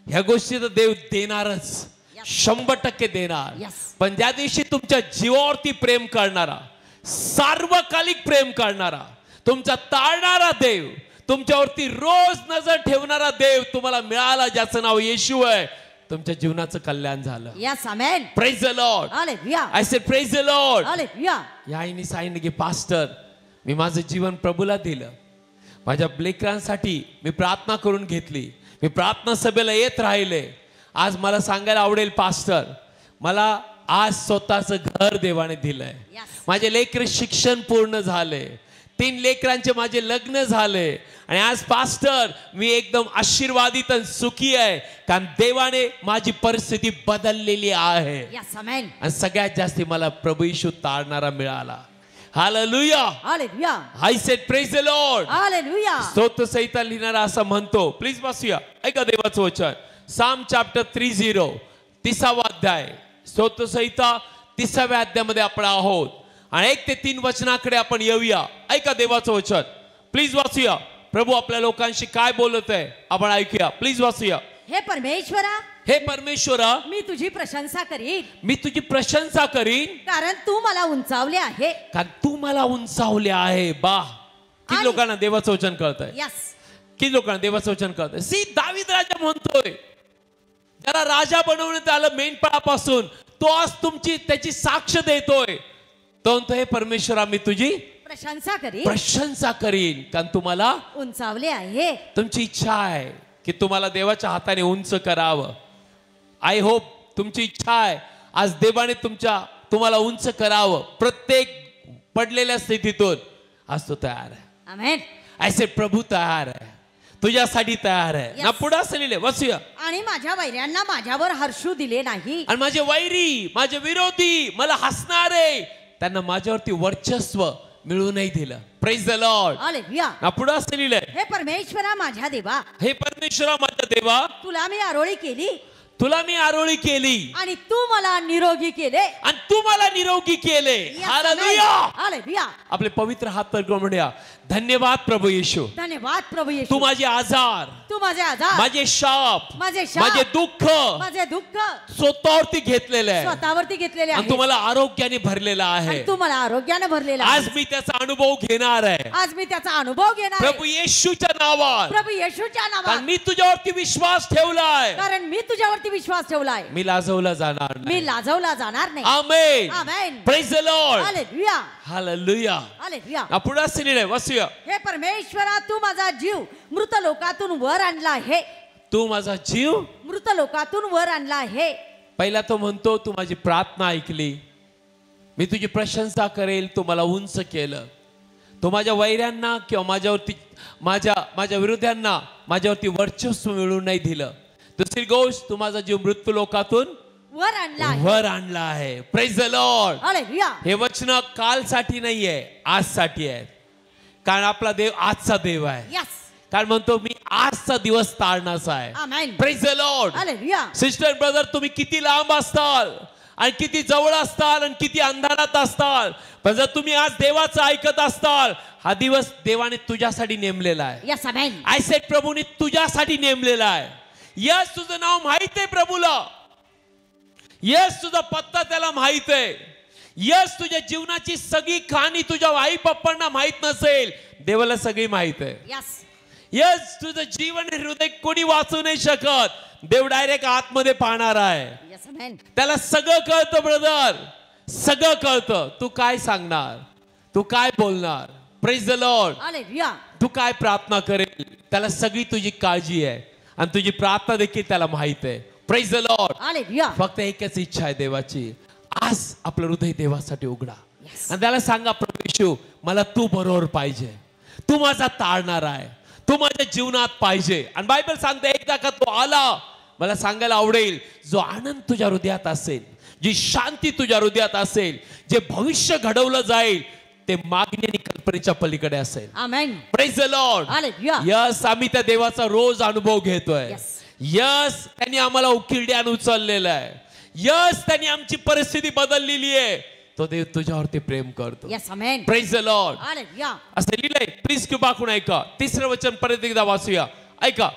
[SPEAKER 1] ह्या गोष्टी तर देव देणारच, 100% देणार.
[SPEAKER 2] Yes.
[SPEAKER 1] पण ज्या दिवशी तुमच्या जीवावरती प्रेम करणारा, सार्वकालिक प्रेम करणारा, तुमचा ताळणारा देव, तुमच्यावरती रोज नजर ठेवणारा देव तुम्हाला मिळाला, ज्याचं नाव येशू आहे, तुमच्या जीवनाचं कल्याण झालं.
[SPEAKER 2] Yes, amen.
[SPEAKER 1] Praise the Lord.
[SPEAKER 2] Hallelujah.
[SPEAKER 1] I say praise the Lord.
[SPEAKER 2] Hallelujah.
[SPEAKER 1] या आईने सांगितलं की पास्टर मी माझं जीवन प्रभूला दिलं. माझ्या लेकरांसाठी मी प्रार्थना करून घेतली. मी प्रार्थना सभेला येत राहिले. आज मला सांगायला आवडेल पास्टर, मला आज स्वतःचं घर देवाने दिलंय.
[SPEAKER 2] Yes.
[SPEAKER 1] माझे लेकर शिक्षण पूर्ण झाले. 3 लेकरांचे माझे लग्न झाले आणि आज पास्टर मी एकदम आशीर्वादित आणि सुखी आहे, कारण देवाने माझी परिस्थिती बदललेली आहे.
[SPEAKER 2] यस, आमेन.
[SPEAKER 1] आणि सगळ्यात जास्ती मला प्रभू येशू तारणारा मिळाला. Hallelujah.
[SPEAKER 2] Hallelujah.
[SPEAKER 1] I said praise the Lord.
[SPEAKER 2] Hallelujah.
[SPEAKER 1] स्तोत्र संहिता लिहिणारा असं म्हणतो. प्लीज बसूया, ऐका देवाचं वचन. साम चॅप्टर 30, 30वा अध्याय. स्तोत्र संहिता 30व्या अध्यायामध्ये आपण आहोत आणि 1 ते 3 वचनाकडे आपण येऊया. ऐका देवाचं वचन. प्लीज वाचूया. प्रभू आपल्या लोकांशी काय बोलत आहे आपण ऐकूया. प्लीज वाचूया.
[SPEAKER 2] हे परमेश्वरा,
[SPEAKER 1] हे परमेश्वरा,
[SPEAKER 2] मी तुझी प्रशंसा करीन,
[SPEAKER 1] मी तुझी प्रशंसा करीन,
[SPEAKER 2] कारण तू मला उंचावले आहे.
[SPEAKER 1] कारण तू मला उंचावले आहे. बा, किती
[SPEAKER 2] आणि-
[SPEAKER 1] लोकांना देवाचं वचन कळतंय.
[SPEAKER 2] यस.
[SPEAKER 1] किती लोकांना देवाचं वचन कळतं? सी, दावीद राजा म्हणतोय, ज्याला राजा बनवण्यात आलं मेंढपाळापासून, तो आज तुमची त्याची साक्ष देतोय. तो म्हणतो, हे परमेश्वरा, मी तुझी प्रशंसा करीन, कारण तुम्हाला
[SPEAKER 2] उंचावले आहे.
[SPEAKER 1] तुमची इच्छा आहे की तुम्हाला देवाच्या हाताने उंच करावं. आय होप तुमची इच्छा आहे आज देवाने तुम्हाला उंच करावं. प्रत्येक पडलेल्या स्थितीतून आज तो तयार आहे.
[SPEAKER 2] आमेन.
[SPEAKER 1] ऐसे प्रभू तयार आहे, तुझ्यासाठी तयार आहे.
[SPEAKER 2] Yes.
[SPEAKER 1] ना पुढे असं लिहिले, वाचूया.
[SPEAKER 2] आणि माझ्या वैऱ्यांना माझ्यावर हर्षू दिले नाही.
[SPEAKER 1] आणि माझे वैरी, माझे विरोधी, मला हसणारे, त्यांना माझ्यावरती वर्चस्व मिळू नाही दिलं. Praise the Lord.
[SPEAKER 2] हालेलुया.
[SPEAKER 1] ना पुढे असं लिहिलंय,
[SPEAKER 2] हे परमेश्वरा माझ्या देवा,
[SPEAKER 1] हे परमेश्वरा माझ्या देवा,
[SPEAKER 2] तुला मी आरोळी केली
[SPEAKER 1] तुला मी आरोळी केली
[SPEAKER 2] आणि तू मला निरोगी केले.
[SPEAKER 1] आणि तू मला निरोगी केले.
[SPEAKER 2] Yes,
[SPEAKER 1] hallelujah.
[SPEAKER 2] amen. हालेलुया.
[SPEAKER 1] आपले पवित्र हात तर म्हणूया, धन्यवाद प्रभू येशू,
[SPEAKER 2] धन्यवाद प्रभू येशू.
[SPEAKER 1] तू माझे आजार,
[SPEAKER 2] तू माझे आजार,
[SPEAKER 1] माझे शाप,
[SPEAKER 2] माझे शाप,
[SPEAKER 1] माझे दुःख
[SPEAKER 2] माझे दुःख
[SPEAKER 1] स्वतःवरती घेतलेले आहे.
[SPEAKER 2] स्वतःवरती घेतलेले
[SPEAKER 1] आणि
[SPEAKER 2] आहे.
[SPEAKER 1] तू मला आरोग्याने भरलेला आहे.
[SPEAKER 2] आणि तू मला आरोग्याने भरलेला
[SPEAKER 1] आज
[SPEAKER 2] आहे.
[SPEAKER 1] मी त्याचा अनुभव घेणार आहे.
[SPEAKER 2] आज मी त्याचा अनुभव घेणार
[SPEAKER 1] प्रभू
[SPEAKER 2] आहे.
[SPEAKER 1] येशूच्या नावात,
[SPEAKER 2] प्रभू येशूच्या
[SPEAKER 1] कारण
[SPEAKER 2] नावात,
[SPEAKER 1] मी तुझ्यावरती विश्वास ठेवलाय.
[SPEAKER 2] कारण मी तुझ्यावरती विश्वास ठेवलाय.
[SPEAKER 1] मी लाजवला जाणार नाही.
[SPEAKER 2] मी लाजवला जाणार नाही.
[SPEAKER 1] Amen.
[SPEAKER 2] Amen.
[SPEAKER 1] Praise the Lord.
[SPEAKER 2] Hallelujah.
[SPEAKER 1] Hallelujah.
[SPEAKER 2] Hallelujah.
[SPEAKER 1] पुढे असं लिहिलंय, वाचूया.
[SPEAKER 2] हे परमेश्वरा, तू माझा जीव मृत लोकातून वर आणला आहे.
[SPEAKER 1] तू माझा जीव
[SPEAKER 2] मृत लोकातून वर आणला आहे.
[SPEAKER 1] पहिला तो म्हणतो, तू माझी प्रार्थना ऐकली, मी तुझी प्रशंसा करेल, तू मला उंच केलं. तू माझ्या वैऱ्यांना किंवा माझ्यावरती माझ्या विरोध्यांना माझ्यावरती वर्चस्व मिळून नाही दिलं. दुसरी गोष्ट, तू माझा जीव मृत्यू लोकातून
[SPEAKER 2] वर आणला आहे.
[SPEAKER 1] वर आणला आहे. Praise the Lord.
[SPEAKER 2] हालेलुया.
[SPEAKER 1] हे वचन कालसाठी नाहीये, आजसाठी आहे. कारण आपला देव आजचा देव आहे.
[SPEAKER 2] यस.
[SPEAKER 1] कारण म्हणतो, मी आजचा दिवस तारणाचा आहे.
[SPEAKER 2] Amen.
[SPEAKER 1] Praise the Lord.
[SPEAKER 2] Hallelujah.
[SPEAKER 1] Sister brother, तुम्ही किती लांब असताल आणि किती जवळ असताल आणि किती अंधारात असताल, पण जर तुम्ही आज देवाचं ऐकत असताल, हा दिवस देवाने तुझ्यासाठी नेमलेला आहे.
[SPEAKER 2] यस. आमेन.
[SPEAKER 1] आय सेड, प्रभूने तुझ्यासाठी नेमलेला आहे. यस, तुझं नाव माहित आहे प्रभूला. यस, तुझा पत्ता त्याला माहित आहे. यस, तुझ्या जीवनाची सगळी कहाणी तुझ्या आई पप्पांना माहित नसेल, देवाला सगळी माहित आहे.
[SPEAKER 2] यस.
[SPEAKER 1] यस, तुझं जीवन हृदय कोणी वाचू नाही शकत. देव डायरेक्ट आतमध्ये पाहणार आहे.
[SPEAKER 2] यस. आमेन.
[SPEAKER 1] त्याला सगळं कळतं ब्रदर, सगळं कळतं. तू काय सांगणार, तू काय बोलणार. Praise the Lord.
[SPEAKER 2] हालेलुया.
[SPEAKER 1] तू काय प्रार्थना करेल, त्याला सगळी तुझी काळजी आहे आणि तुझी प्रार्थना देखील त्याला माहित आहे. Praise the Lord.
[SPEAKER 2] हालेलुया.
[SPEAKER 1] फक्त एकच इच्छा आहे देवाची, आज आपलं हृदय देवासाठी उघडा
[SPEAKER 2] Yes.
[SPEAKER 1] आणि त्याला सांगा, प्रभू येशू, मला तू बरोबर पाहिजे, तू माझा तारणार आहे, तू माझ्या जीवनात पाहिजे. आणि बायबल सांगते, एकदा का तो आला, मला सांगायला आवडेल, जो आनंद तुझ्या हृदयात असेल, जी शांती तुझ्या हृदयात असेल, जे भविष्य घडवलं जाईल, ते मागणी आणि कल्पनेच्या पलीकडे असेल.
[SPEAKER 2] Amen.
[SPEAKER 1] Praise the Lord.
[SPEAKER 2] Hallelujah.
[SPEAKER 1] Yes, आम्ही त्या देवाचा रोज अनुभव घेतोय.
[SPEAKER 2] Yes.
[SPEAKER 1] यस, त्यांनी आम्हाला उकिरड्यान उचललेलं आहे. यस, त्यांनी आमची परिस्थिती बदललेली आहे. तो देव तुझ्यावरती प्रेम करतो.
[SPEAKER 2] Yes. Amen.
[SPEAKER 1] Praise the Lord.
[SPEAKER 2] Hallelujah.
[SPEAKER 1] असं लिहिलंय, प्लीज कृपा करून ऐका. तिसरं वचन परत एकदा वाचूया, ऐका.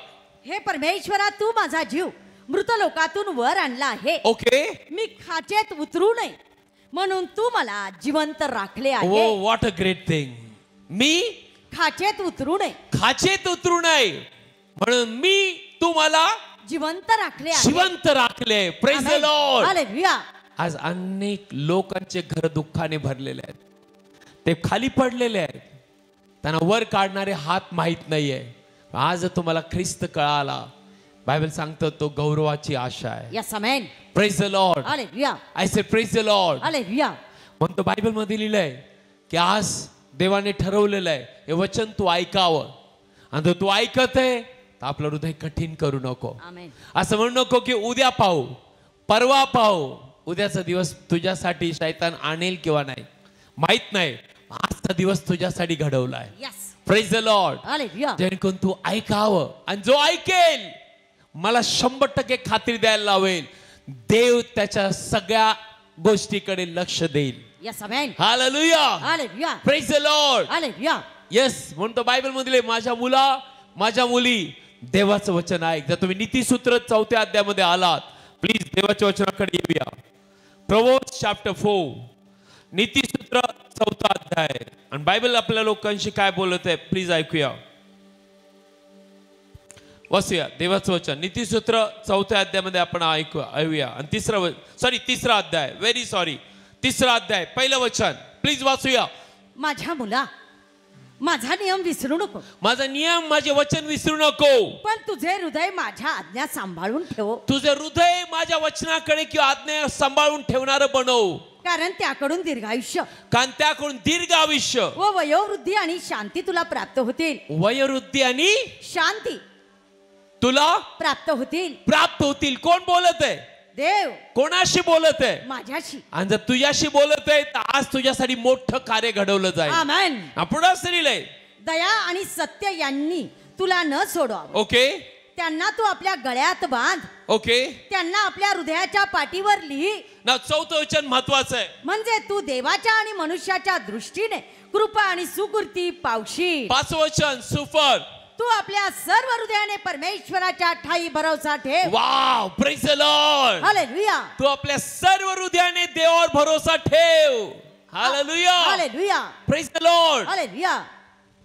[SPEAKER 2] हे परमेश्वरा, तू माझा जीव मृत लोकातून वर आणला आहे.
[SPEAKER 1] ओके.
[SPEAKER 2] मी खाचेत उतरू नये म्हणून तू मला जिवंत राखले आहे.
[SPEAKER 1] ओ, व्हॉट अ ग्रेट थिंग. मी
[SPEAKER 2] खाचेत उतरू नये
[SPEAKER 1] खाचेत उतरू नये म्हणून मी तुम्हाला
[SPEAKER 2] जिवंत राखले आहे.
[SPEAKER 1] जिवंत राखले. Praise the Lord.
[SPEAKER 2] हालेलुया.
[SPEAKER 1] आज अनेक लोकांचे घर दुःखाने भरलेले आहेत, ते खाली पडलेले आहेत, त्यांना वर काढणारे हात माहित नाहीये. आज तुम्हाला ख्रिस्त कळाला, बायबल सांगतो तो गौरवाची आशा आहे.
[SPEAKER 2] Yes. Amen.
[SPEAKER 1] Praise the Lord.
[SPEAKER 2] Hallelujah.
[SPEAKER 1] I say praise the Lord.
[SPEAKER 2] Hallelujah.
[SPEAKER 1] म्हणतो बायबल मध्ये लिहिलंय की आज देवाने ठरवलेलं आहे, हे वचन तू ऐकावं. आणि जर तू ऐकत आहे तर आपलं हृदय कठीण करू नको.
[SPEAKER 2] आमेन.
[SPEAKER 1] असं म्हणू नको की उद्या पाहू, परवा पाहू. उद्याचा दिवस तुझ्यासाठी शैतान आणेल किंवा नाही माहित नाही. आजचा दिवस तुझ्यासाठी घडवलाय.
[SPEAKER 2] Yes.
[SPEAKER 1] Praise the Lord.
[SPEAKER 2] Hallelujah.
[SPEAKER 1] जेणेकरून तू ऐकावं, आणि जो ऐकेल मला 100% खात्री द्यायला लावेल, देव त्याच्या सगळ्या गोष्टीकडे लक्ष देईल.
[SPEAKER 2] Yes. Amen.
[SPEAKER 1] Hallelujah.
[SPEAKER 2] Hallelujah.
[SPEAKER 1] Praise the Lord.
[SPEAKER 2] Hallelujah.
[SPEAKER 1] Yes, म्हणतो बायबल मध्ये, माझ्या मुला, माझ्या मुली, देवाचं वचन ऐक. जर तुम्ही नीतिसूत्र 4थ्या अध्यायामध्ये आलात, प्लीज देवाच्या वचनाकडे येऊया. प्रोव्हर्ब्स चॅप्टर 4, नीतिसूत्र 4था अध्याय. आणि बायबल आपल्या लोकांशी काय बोलत आहे, प्लीज ऐकूया. वाचूया देवाचं वचन. नीतिसूत्र 4थ्या अध्यायामध्ये आपण ऐकूया. आणि तिसरा अध्याय, व्हेरी सॉरी, तिसरा अध्याय, पहिलं वचन प्लीज वाचूया.
[SPEAKER 2] माझ्या मुला, माझा नियम विसरू नको,
[SPEAKER 1] माझा नियम, माझे वचन विसरू नको.
[SPEAKER 2] पण तुझे हृदय माझ्या आज्ञा सांभाळून ठेव.
[SPEAKER 1] तुझे हृदय माझ्या वचनाकडे किंवा आज्ञा सांभाळून ठेवणारं बनव.
[SPEAKER 2] कारण त्याकडून दीर्घायुष्य,
[SPEAKER 1] कारण त्याकडून दीर्घ आयुष्य
[SPEAKER 2] व वयोवृद्धी आणि शांती तुला प्राप्त होतील.
[SPEAKER 1] वयोवृद्धी आणि
[SPEAKER 2] शांती
[SPEAKER 1] तुला
[SPEAKER 2] प्राप्त होतील.
[SPEAKER 1] प्राप्त होतील. कोण बोलत आहे?
[SPEAKER 2] देव.
[SPEAKER 1] कोणाशी बोलत आहे?
[SPEAKER 2] माझ्याशी.
[SPEAKER 1] आणि जर तुझ्याशी बोलत आहे तर आज तुझ्यासाठी मोठं कार्य घडवलं जाईल.
[SPEAKER 2] आमेन.
[SPEAKER 1] आपण असं लिहिलंय, दया
[SPEAKER 2] आणि सत्य यांनी तुला न सोडवावं.
[SPEAKER 1] ओके.
[SPEAKER 2] त्यांना तू आपल्या गळ्यात बांध.
[SPEAKER 1] ओके.
[SPEAKER 2] त्यांना आपल्या हृदयाच्या पाठीवर लिही.
[SPEAKER 1] ना चौथं वचन महत्वाचं आहे.
[SPEAKER 2] म्हणजे तू देवाच्या आणि मनुष्याच्या दृष्टीने कृपा आणि सुकृती पावशील.
[SPEAKER 1] पाचवं वचन सुफर.
[SPEAKER 2] तू आपल्या सर्व हृदयाने परमेश्वराच्या ठाई भरोसा ठेव.
[SPEAKER 1] Wow, praise the Lord.
[SPEAKER 2] Hallelujah.
[SPEAKER 1] तू आपल्या सर्व हृदयाने देवावर भरोसा ठेव. Hallelujah.
[SPEAKER 2] Hallelujah.
[SPEAKER 1] Praise the Lord.
[SPEAKER 2] Hallelujah.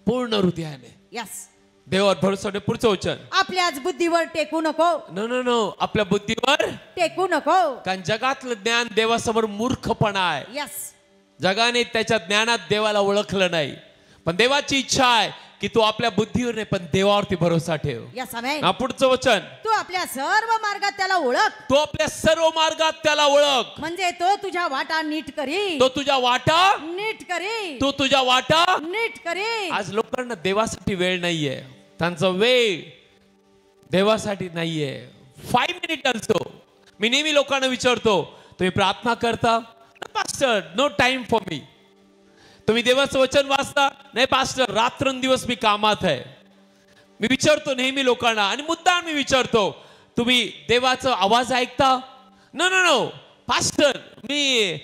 [SPEAKER 1] पूर्ण हृदयाने
[SPEAKER 2] यस.
[SPEAKER 1] देवावर भरोसा ठेव. पुढचं वचन,
[SPEAKER 2] आपल्याच बुद्धीवर टेकू नको.
[SPEAKER 1] नो, आपल्या बुद्धीवर
[SPEAKER 2] टेकू नको.
[SPEAKER 1] कारण जगातलं ज्ञान देवासमोर मूर्खपणा आहे.
[SPEAKER 2] यस.
[SPEAKER 1] जगाने त्याच्या ज्ञानात देवाला ओळखलं नाही. पण देवाची इच्छा आहे की तू आपल्या बुद्धीवर नाही पण देवावरती भरोसा ठेव.
[SPEAKER 2] यस. आमेन.
[SPEAKER 1] पुढचं वचन,
[SPEAKER 2] तू आपल्या सर्व मार्गात त्याला ओळख.
[SPEAKER 1] तू आपल्या सर्व मार्गात त्याला ओळख.
[SPEAKER 2] म्हणजे तो तुझ्या वाटा नीट करी.
[SPEAKER 1] तो तुझ्या वाटा
[SPEAKER 2] नीट करी.
[SPEAKER 1] तू तुझ्या वाटा
[SPEAKER 2] नीट करी.
[SPEAKER 1] आज लोकांना देवासाठी वेळ नाहीये. त्यांचा वेळ देवासाठी नाहीये. 5 मिनिट असतो. मी नेहमी लोकांना विचारतो, तुम्ही प्रार्थना करता? Pastor, no time for me. तुम्ही देवाचं वचन वाचता? नाही पास्टर, रात्रंदिवस मी कामात आहे. मी विचारतो नेहमी लोकांना, आणि मुद्दाम मी विचारतो, तुम्ही देवाचा आवाज ऐकता? नो पास्टर, मी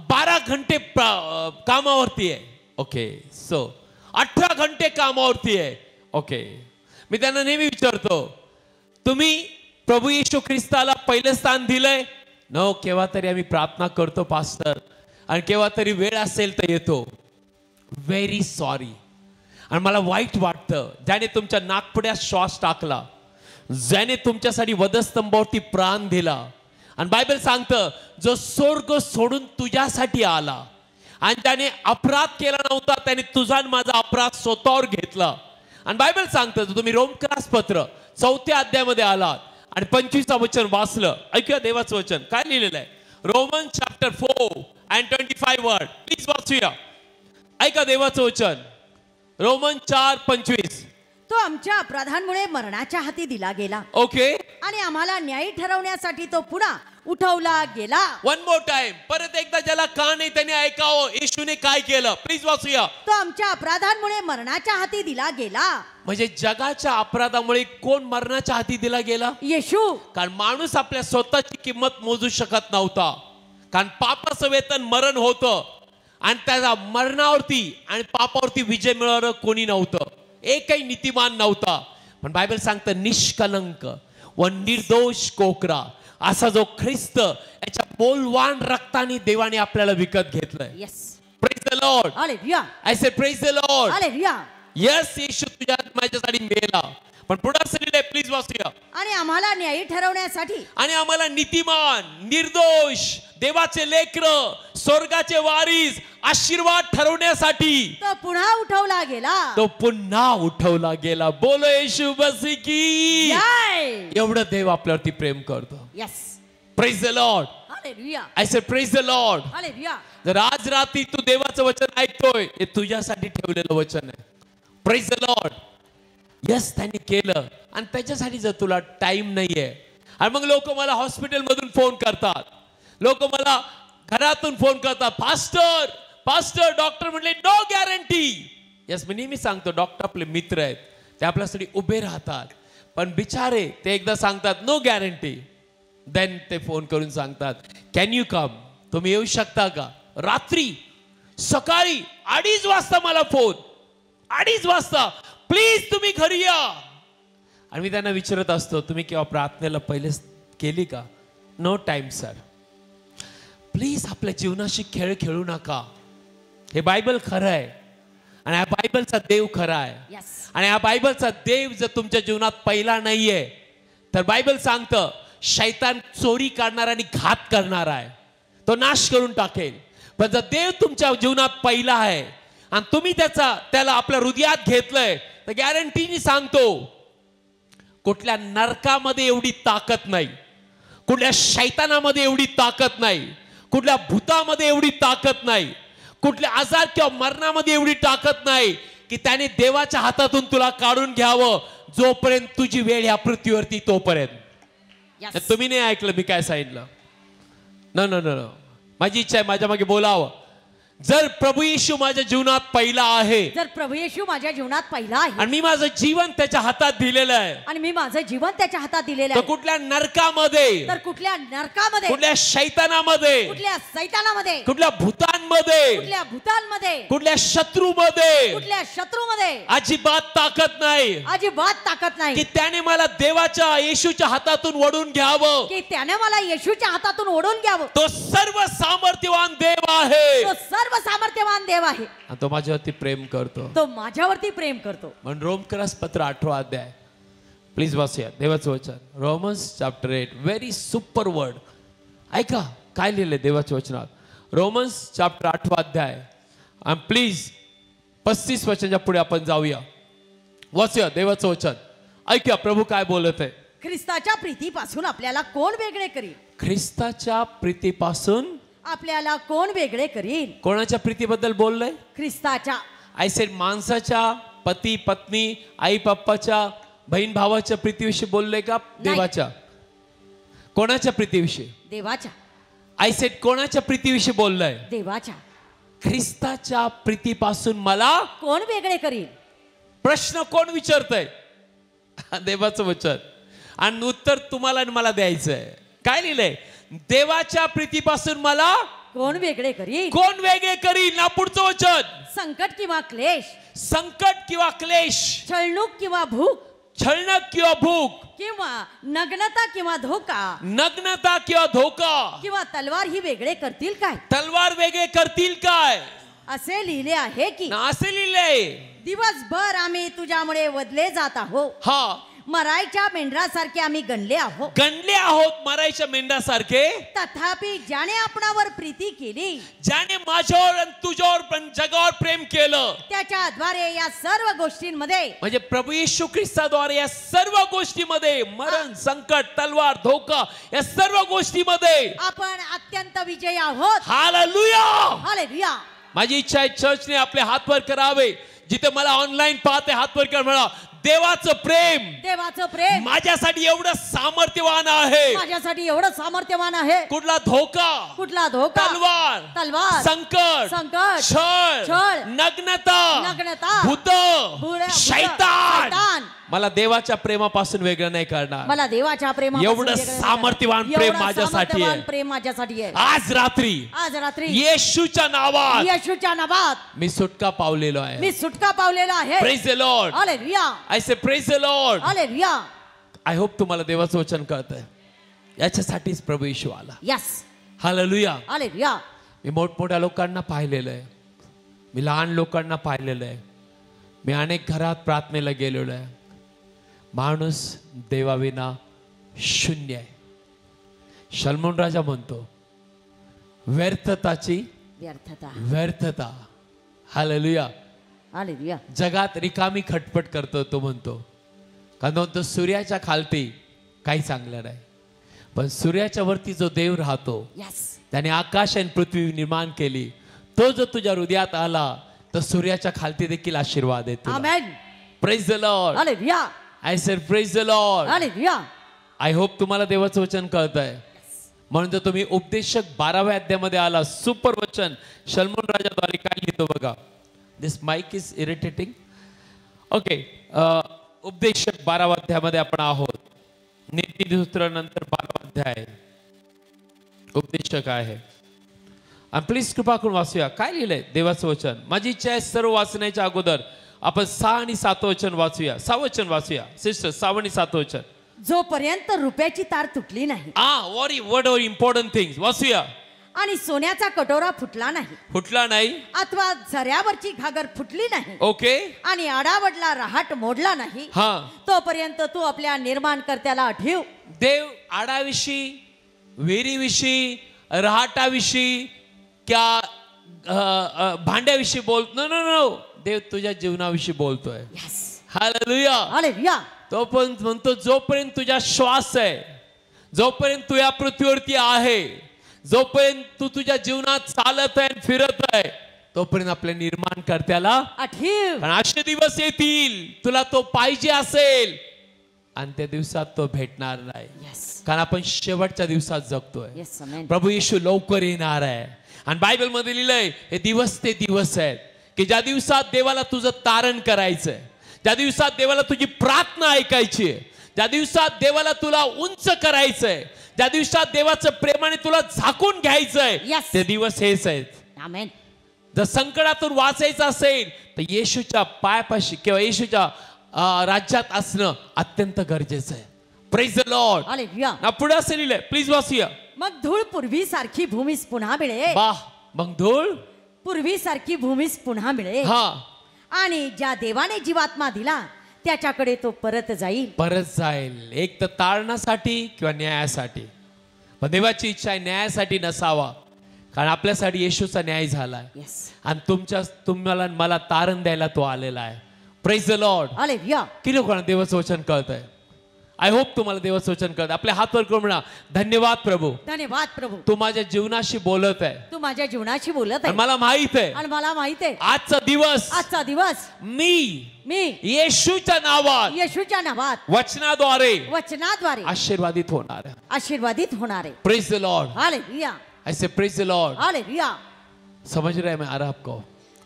[SPEAKER 1] 12 घंटे कामावरती आहे. ओके, सो 18 घंटे कामावरती आहे. ओके. मी त्यांना नेहमी विचारतो, तुम्ही प्रभू येशू ख्रिस्ताला पहिलं स्थान दिलंय? नो, केव्हा तरी आम्ही प्रार्थना करतो पास्टर, आणि केव्हा तरी वेळ असेल तर येतो. Very sorry. आणि मला वाईट वाटतं, ज्याने तुमच्या नाकपुड्यात श्वास टाकला, ज्याने तुमच्यासाठी वधस्तंभावरती प्राण दिला. आणि बायबल सांगतं, जो स्वर्ग सोडून तुझ्यासाठी आला आणि त्याने अपराध केला नव्हता, त्याने तुझा आणि माझा अपराध स्वतःवर घेतला. आणि बायबल सांगतं, तुम्ही रोमक्रस पत्र 4थ्या अध्यायामध्ये आलात आणि 25 वचन वाचलं. ऐकूया देवाचं वचन काय लिहिलेलं आहे. Roman chapter 4 and 25 word please वाचूया. ऐका देवाचं वचन. रोमन 4:25.
[SPEAKER 2] तो आमच्या अपराधांमुळे मरणाच्या हाती दिला गेला.
[SPEAKER 1] ओके.
[SPEAKER 2] आणि आम्हाला न्यायी ठरवण्यासाठी तो पुन्हा उठवला गेला.
[SPEAKER 1] One more time. परत एकदा ज्याला कान नाही त्याने ऐकावं. येशूने काय केलं प्लीज वाचूया.
[SPEAKER 2] तो आमच्या अपराधांमुळे मरणाच्या हाती दिला गेला.
[SPEAKER 1] म्हणजे जगाच्या अपराधामुळे कोण मरणाच्या हाती दिला गेला?
[SPEAKER 2] येशू.
[SPEAKER 1] कारण माणूस आपल्या स्वतःची किंमत मोजू शकत नव्हता. कारण पापाचं वेतन मरण होतं आणि त्याचा मरणावरती आणि पापावरती विजय मिळवणारं कोणी नव्हतं. एकही नीतिमान नव्हता. पण बायबल सांगतं, निष्कलंक व निर्दोष कोकरा असा जो ख्रिस्त, याच्या मोलवान रक्ताने देवाने आपल्याला विकत घेतलंय.
[SPEAKER 2] Yes.
[SPEAKER 1] Praise the Lord.
[SPEAKER 2] Hallelujah.
[SPEAKER 1] I say praise the Lord.
[SPEAKER 2] Hallelujah.
[SPEAKER 1] Yes, Yeshu तुझ्या माझ्यासाठी मेला. पण पुढे असलेले प्लीज वाचूया.
[SPEAKER 2] आणि आम्हाला न्यायी ठरवण्यासाठी,
[SPEAKER 1] आणि आम्हाला नीतिमान, निर्दोष, देवाचे लेकर, स्वर्गाचे वारीस, आशीर्वाद ठरवण्यासाठी
[SPEAKER 2] तो पुन्हा उठवला गेला.
[SPEAKER 1] तो पुन्हा उठवला गेला. बोलो येशू मसीह की
[SPEAKER 2] जय.
[SPEAKER 1] एवढं देव आपल्यावरती प्रेम करतो.
[SPEAKER 2] Yes.
[SPEAKER 1] Praise the Lord.
[SPEAKER 2] Hallelujah.
[SPEAKER 1] I say praise the Lord.
[SPEAKER 2] Hallelujah.
[SPEAKER 1] जर आज रात्री तू देवाचं वचन ऐकतोय, हे तुझ्यासाठी ठेवलेलं वचन आहे. Praise the Lord. यस, त्यांनी केलं. आणि त्याच्यासाठी जर तुला टाइम नाहीये, आणि मग लोक मला हॉस्पिटलमधून फोन करतात, लोक मला घरातून फोन करतात, पास्टर डॉक्टर म्हणले नो गॅरंटी. यस, मी नेहमी सांगतो, डॉक्टर आपले मित्र आहेत, ते आपल्यासाठी उभे राहतात. पण बिचारे ते एकदा सांगतात नो गॅरंटी, देन ते फोन करून सांगतात कॅन यू कम, तुम्ही येऊ शकता का? रात्री सकाळी 2:30 वाजता मला फोन, 2:30 वाजता, प्लीज तुम्ही घरी या. आणि मी त्यांना विचारत असतो, तुम्ही केव्हा प्रार्थनेला पहिले केली का? No time sir. प्लीज आपल्या जीवनाशी खेळ खेळू नका. हे बायबल खरं आहे. आणि हा बायबलचा देव खरा आहे.
[SPEAKER 2] यस.
[SPEAKER 1] आणि हा बायबलचा देव जर तुमच्या जीवनात पहिला नाहीये तर बायबल सांगतं शैतान चोरी करणार आणि घात करणार आहे, तो नाश करून टाकेल. पण जर देव तुमच्या जीवनात पहिला आहे आणि तुम्ही त्याला आपल्या हृदयात घेतलंय तर गॅरंटीनी सांगतो कुठल्या नरकामध्ये एवढी ताकद नाही, कुठल्या शैतानामध्ये एवढी ताकद नाही, कुठल्या भूतामध्ये एवढी ताकद नाही, कुठल्या आजार किंवा मरणामध्ये एवढी ताकद नाही की त्याने देवाच्या हातातून तुला काढून घ्यावं जोपर्यंत तुझी वेळ ह्या पृथ्वीवरती तोपर्यंत.
[SPEAKER 2] यस.
[SPEAKER 1] तुम्ही नाही ऐकलं मी काय सांगितलं? न न न माझी इच्छा आहे माझ्या मागे बोलावं. जर प्रभू येशू माझ्या जीवनात पहिला आहे,
[SPEAKER 2] जर प्रभू येशू माझ्या जीवनात पहिला आहे
[SPEAKER 1] आणि मी माझं जीवन त्याच्या हातात दिलेलं आहे,
[SPEAKER 2] आणि मी माझं जीवन त्याच्या हातात दिलेलं
[SPEAKER 1] तर
[SPEAKER 2] आहे,
[SPEAKER 1] कुठल्या नरकामध्ये,
[SPEAKER 2] तर कुठल्या नरकामध्ये,
[SPEAKER 1] कुठल्या शैतानामध्ये,
[SPEAKER 2] कुठल्या सैतानामध्ये,
[SPEAKER 1] कुठल्या भूतांमध्ये,
[SPEAKER 2] कुठल्या भूतांमध्ये,
[SPEAKER 1] कुठल्या शत्रूमध्ये
[SPEAKER 2] कुठल्या शत्रूमध्ये
[SPEAKER 1] अजिबात ताकद नाही
[SPEAKER 2] अजिबात ताकद
[SPEAKER 1] की
[SPEAKER 2] नाही
[SPEAKER 1] त्याने मला देवाच्या येशूच्या हातातून ओढून घ्यावं.
[SPEAKER 2] की त्याने मला येशूच्या हातातून ओढून घ्यावं.
[SPEAKER 1] तो सर्व सामर्थ्यवान देव आहे,
[SPEAKER 2] तो सर्व सामर्थ्यवान देव आहे,
[SPEAKER 1] आणि तो माझ्यावरती प्रेम करतो.
[SPEAKER 2] तो माझ्यावरती प्रेम करतो.
[SPEAKER 1] म्हणून रोमकरास पत्र 8 अध्याय प्लीज वाचूया देवाचं वचन. Romans chapter 8 very super word. ऐका काय लिहिलंय देवाच्या वचनात. रोमन्स चॅप्टर 8 अध्याय आणि प्लीज 35 वचनाच्या पुढे आपण जाऊया, वाचूया देवाचं वचन. ऐकूया प्रभू काय बोलत आहे.
[SPEAKER 2] ख्रिस्ताच्या प्रीतीपासून आपल्याला कोण वेगळे करील?
[SPEAKER 1] ख्रिस्ताच्या प्रीतीपासून
[SPEAKER 2] आपल्याला कोण वेगळे करील?
[SPEAKER 1] कोणाच्या प्रीतीबद्दल बोललंय?
[SPEAKER 2] ख्रिस्ताच्या.
[SPEAKER 1] आय सेड माणसाच्या, पती पत्नी, आई पप्पाच्या, बहीण भावाच्या प्रीतीविषयी बोलले का देवाच्या? कोणाच्या प्रीतीविषयी?
[SPEAKER 2] देवाच्या.
[SPEAKER 1] आय सेड कोणाच्या प्रीतीविषयी बोललंय?
[SPEAKER 2] देवाच्या.
[SPEAKER 1] ख्रिस्ताच्या प्रीतीपासून मला
[SPEAKER 2] कोण वेगळे करील?
[SPEAKER 1] प्रश्न कोण विचारतय? देवाचं वचन. आणि उत्तर तुम्हाला आणि मला द्यायचंय. काय लिहिलंय? देवाच्या प्रीतीपासून मला
[SPEAKER 2] कोण वेगळे करील?
[SPEAKER 1] कोण वेगळे करील? ना पुढचं वचन.
[SPEAKER 2] संकट किंवा क्लेश,
[SPEAKER 1] संकट किंवा क्लेश,
[SPEAKER 2] छळणूक किंवा भूक,
[SPEAKER 1] छळणं किंवा भूक,
[SPEAKER 2] किंवा नग्नता किंवा धोका,
[SPEAKER 1] नग्नता किंवा धोका,
[SPEAKER 2] किंवा तलवार ही वेगळे करतील काय?
[SPEAKER 1] तलवार वेगळे करतील काय?
[SPEAKER 2] असे लिहिले आहे की
[SPEAKER 1] ना असे लिहिलंय.
[SPEAKER 2] दिवसभर आम्ही तुझ्यामुळे वदले जात आहोत,
[SPEAKER 1] हा,
[SPEAKER 2] मरायच्या मेंढरासारखे आम्ही गणले आहोत.
[SPEAKER 1] गणले आहोत मरायच्या मेंढ्यासारखे.
[SPEAKER 2] तथापि ज्याने आपणावर प्रीती केली,
[SPEAKER 1] ज्याने माझ्यावर आणि तुझ्यावर पण जगावर प्रेम केलं,
[SPEAKER 2] त्याच्याद्वारे या सर्व गोष्टींमध्ये,
[SPEAKER 1] म्हणजे प्रभू येशू ख्रिस्ताद्वारे या सर्व गोष्टीमध्ये, मरण, संकट, तलवार, धोका, या सर्व गोष्टीमध्ये
[SPEAKER 2] आपण अत्यंत विजयी आहोत.
[SPEAKER 1] हालेलुया.
[SPEAKER 2] हालेलुया.
[SPEAKER 1] माझी इच्छा आहे चर्चने आपले हात वर करावे. जिथे मला ऑनलाईन पाहते हात वर कर, म्हणा देवाचं प्रेम,
[SPEAKER 2] देवाचं प्रेम
[SPEAKER 1] माझ्यासाठी एवढं सामर्थ्यवान आहे.
[SPEAKER 2] माझ्यासाठी एवढं सामर्थ्यवान आहे.
[SPEAKER 1] कुठला धोका,
[SPEAKER 2] कुठला धोका,
[SPEAKER 1] तलवार,
[SPEAKER 2] तलवार,
[SPEAKER 1] संकट,
[SPEAKER 2] संकट,
[SPEAKER 1] छळ, नग्नता,
[SPEAKER 2] नग्नता,
[SPEAKER 1] भूत, शैतान मला देवाच्या प्रेमापासून वेगळं नाही करणार.
[SPEAKER 2] मला देवाच्या प्रेमापासून
[SPEAKER 1] एवढं
[SPEAKER 2] वेगळं नाही
[SPEAKER 1] सामर्थ्यवान
[SPEAKER 2] करणार.
[SPEAKER 1] प्रेम
[SPEAKER 2] एवढं
[SPEAKER 1] माझ्यासाठी
[SPEAKER 2] सामर्थ्यवान
[SPEAKER 1] आहे.
[SPEAKER 2] प्रेम माझ्यासाठी आहे.
[SPEAKER 1] आज रात्री
[SPEAKER 2] येशूच्या नावात
[SPEAKER 1] मी सुटका पावलेलो आहे.
[SPEAKER 2] मी सुटका पावलेला आहे.
[SPEAKER 1] Praise the Lord.
[SPEAKER 2] Hallelujah.
[SPEAKER 1] I say praise the Lord.
[SPEAKER 2] Hallelujah.
[SPEAKER 1] I hope तुम्हाला देवाचं वचन कळतंय. याच्यासाठीच प्रभू येशू आला.
[SPEAKER 2] यस.
[SPEAKER 1] हालेलुया.
[SPEAKER 2] हालेलुया.
[SPEAKER 1] मी मोठमोठ्या लोकांना पाहिलेलं आहे, मी लहान लोकांना पाहिलेलं आहे, मी अनेक घरात प्रार्थनेला गेलेलो आहे. माणूस देवाविना शून्य आहे. शलमोन राजा म्हणतो व्यर्थताची व्यर्थता. हालेलुया.
[SPEAKER 2] हालेलुया.
[SPEAKER 1] जगात रिकामी खटपट करतो तो म्हणतो, कारण म्हणतो सूर्याच्या खालती काही चांगलं नाही, पण सूर्याच्या वरती जो देव राहतो,
[SPEAKER 2] यस,
[SPEAKER 1] त्याने आकाश आणि पृथ्वी निर्माण केली, तो जर तुझ्या हृदयात आला तर सूर्याच्या खालती देखील आशीर्वाद येतो.
[SPEAKER 2] Amen.
[SPEAKER 1] Praise the Lord.
[SPEAKER 2] Hallelujah.
[SPEAKER 1] I said praise the Lord.
[SPEAKER 2] Hallelujah.
[SPEAKER 1] I hope तुम्हाला देवाचं वचन कळतंय. म्हणून जर तुम्ही उपदेशक 12व्या अध्यायामध्ये आला, सुपर वचन शलमोन राजाद्वारे काय लिहितो बघा. दिस माइक इज इरिटेटिंग. ओके, उपदेशक 12व्या अध्यायामध्ये आपण आहोत. नीतिसूत्र नंतर 12वा अध्याय उपदेशक आहे. आणि प्लीज कृपा करून वाचूया काय लिहिलंय देवाचं वचन. माझी इच्छा आहे सर्व वाचण्याच्या अगोदर आपण 6 आणि 7 वचन वाचूया. 6 वचन वाचूया सिस्टर. 6 आणि 7 वचन.
[SPEAKER 2] जोपर्यंत रुपयाची तार तुटली नाही.
[SPEAKER 1] व्हेरी इम्पॉर्टंट थिंग्स वाचूया.
[SPEAKER 2] आणि सोन्याचा कटोरा फुटला नाही,
[SPEAKER 1] फुटला नाही.
[SPEAKER 2] अथवा झऱ्यावरची घागर फुटली नाही,
[SPEAKER 1] ओके.
[SPEAKER 2] आणि आडावडला रहाट मोडला नाही,
[SPEAKER 1] हा.
[SPEAKER 2] तोपर्यंत तू आपल्या निर्माणकर्त्याला ठेव.
[SPEAKER 1] देव आडाविषयी, विहिरीविषयी, रहाटाविषयी, क्या भांड्याविषयी नो नो नो, देव तुझ्या जीवनाविषयी बोलतोय.
[SPEAKER 2] Yes,
[SPEAKER 1] hallelujah.
[SPEAKER 2] हालेलुया.
[SPEAKER 1] तो पण म्हणतो जोपर्यंत तुझा श्वास आहे, जोपर्यंत तू या पृथ्वीवरती आहे, जोपर्यंत तू तुझ्या जीवनात चालत आहे, फिरत आहे, तोपर्यंत आपल्या निर्माणकर्त्याला
[SPEAKER 2] ठेव.
[SPEAKER 1] कारण असे दिवस येतील तुला तो पाहिजे असेल आणि त्या दिवसात तो भेटणार नाही.
[SPEAKER 2] यस,
[SPEAKER 1] कारण आपण शेवटच्या दिवसात जगतोय.
[SPEAKER 2] यस, आमेन.
[SPEAKER 1] प्रभू येशू लवकर येणार आहे. आणि बायबल मध्ये लिहिलंय हे दिवस ते दिवस आहेत की ज्या दिवसात देवाला तुझं तारण करायचंय, ज्या दिवसात देवाला तुझी प्रार्थना ऐकायची आहे, ज्या दिवसात देवाला तुला उंच करायचंय, ज्या दिवसात देवाचं प्रेमाने तुला झाकून घ्यायचंय,
[SPEAKER 2] Yes.
[SPEAKER 1] ते दिवस हेच आहेत.
[SPEAKER 2] आमेन.
[SPEAKER 1] जर संकटातून वाचायचं असेल तर येशूच्या पायापाशी किंवा येशूच्या राज्यात असणं अत्यंत गरजेचं आहे. Praise the Lord.
[SPEAKER 2] हालेलुया.
[SPEAKER 1] ना पुढे असं लिहिलंय, प्लीज वाचूया.
[SPEAKER 2] मग धूळ पूर्वीसारखी भूमीस पुन्हा मिळे.
[SPEAKER 1] वाह. मग धूळ
[SPEAKER 2] पूर्वीसारखी भूमीस पुन्हा मिळे.
[SPEAKER 1] हा
[SPEAKER 2] आणि ज्या देवाने जीवात्मा दिला त्याच्याकडे तो परत जाईल.
[SPEAKER 1] परत जाईल, एक तर तारणासाठी किंवा न्यायासाठी. पण देवाची इच्छा आहे न्यायासाठी नसावा, कारण आपल्यासाठी येशूचा न्याय झालाय
[SPEAKER 2] यस,
[SPEAKER 1] आणि तुम्हाला मला तारण द्यायला तो आलेला आहे. Praise the Lord.
[SPEAKER 2] हालेलुया.
[SPEAKER 1] किती लोकांना देवाचं वचन कळतंय? आय होप तुम्हाला देवाचं वचन कळतं. आपल्या हातवर करून म्हणा, धन्यवाद प्रभू,
[SPEAKER 2] धन्यवाद प्रभू,
[SPEAKER 1] तू माझ्या जीवनाशी बोलत आहे
[SPEAKER 2] तू माझ्या जीवनाशी बोलत
[SPEAKER 1] आणि
[SPEAKER 2] आहे.
[SPEAKER 1] मला माहित आहे
[SPEAKER 2] आणि मला माहित आहे
[SPEAKER 1] आजचा दिवस
[SPEAKER 2] आजचा दिवस मी
[SPEAKER 1] येशूच्या नावात,
[SPEAKER 2] येशूच्या नावात,
[SPEAKER 1] वचनाद्वारे
[SPEAKER 2] वचनाद्वारे
[SPEAKER 1] आशीर्वादित होणार आहे.
[SPEAKER 2] आशीर्वादित होणार आहे.
[SPEAKER 1] Praise the Lord.
[SPEAKER 2] Hallelujah.
[SPEAKER 1] I say praise the Lord.
[SPEAKER 2] Hallelujah.
[SPEAKER 1] समझ रहे हैं मैं आ रहा आपको?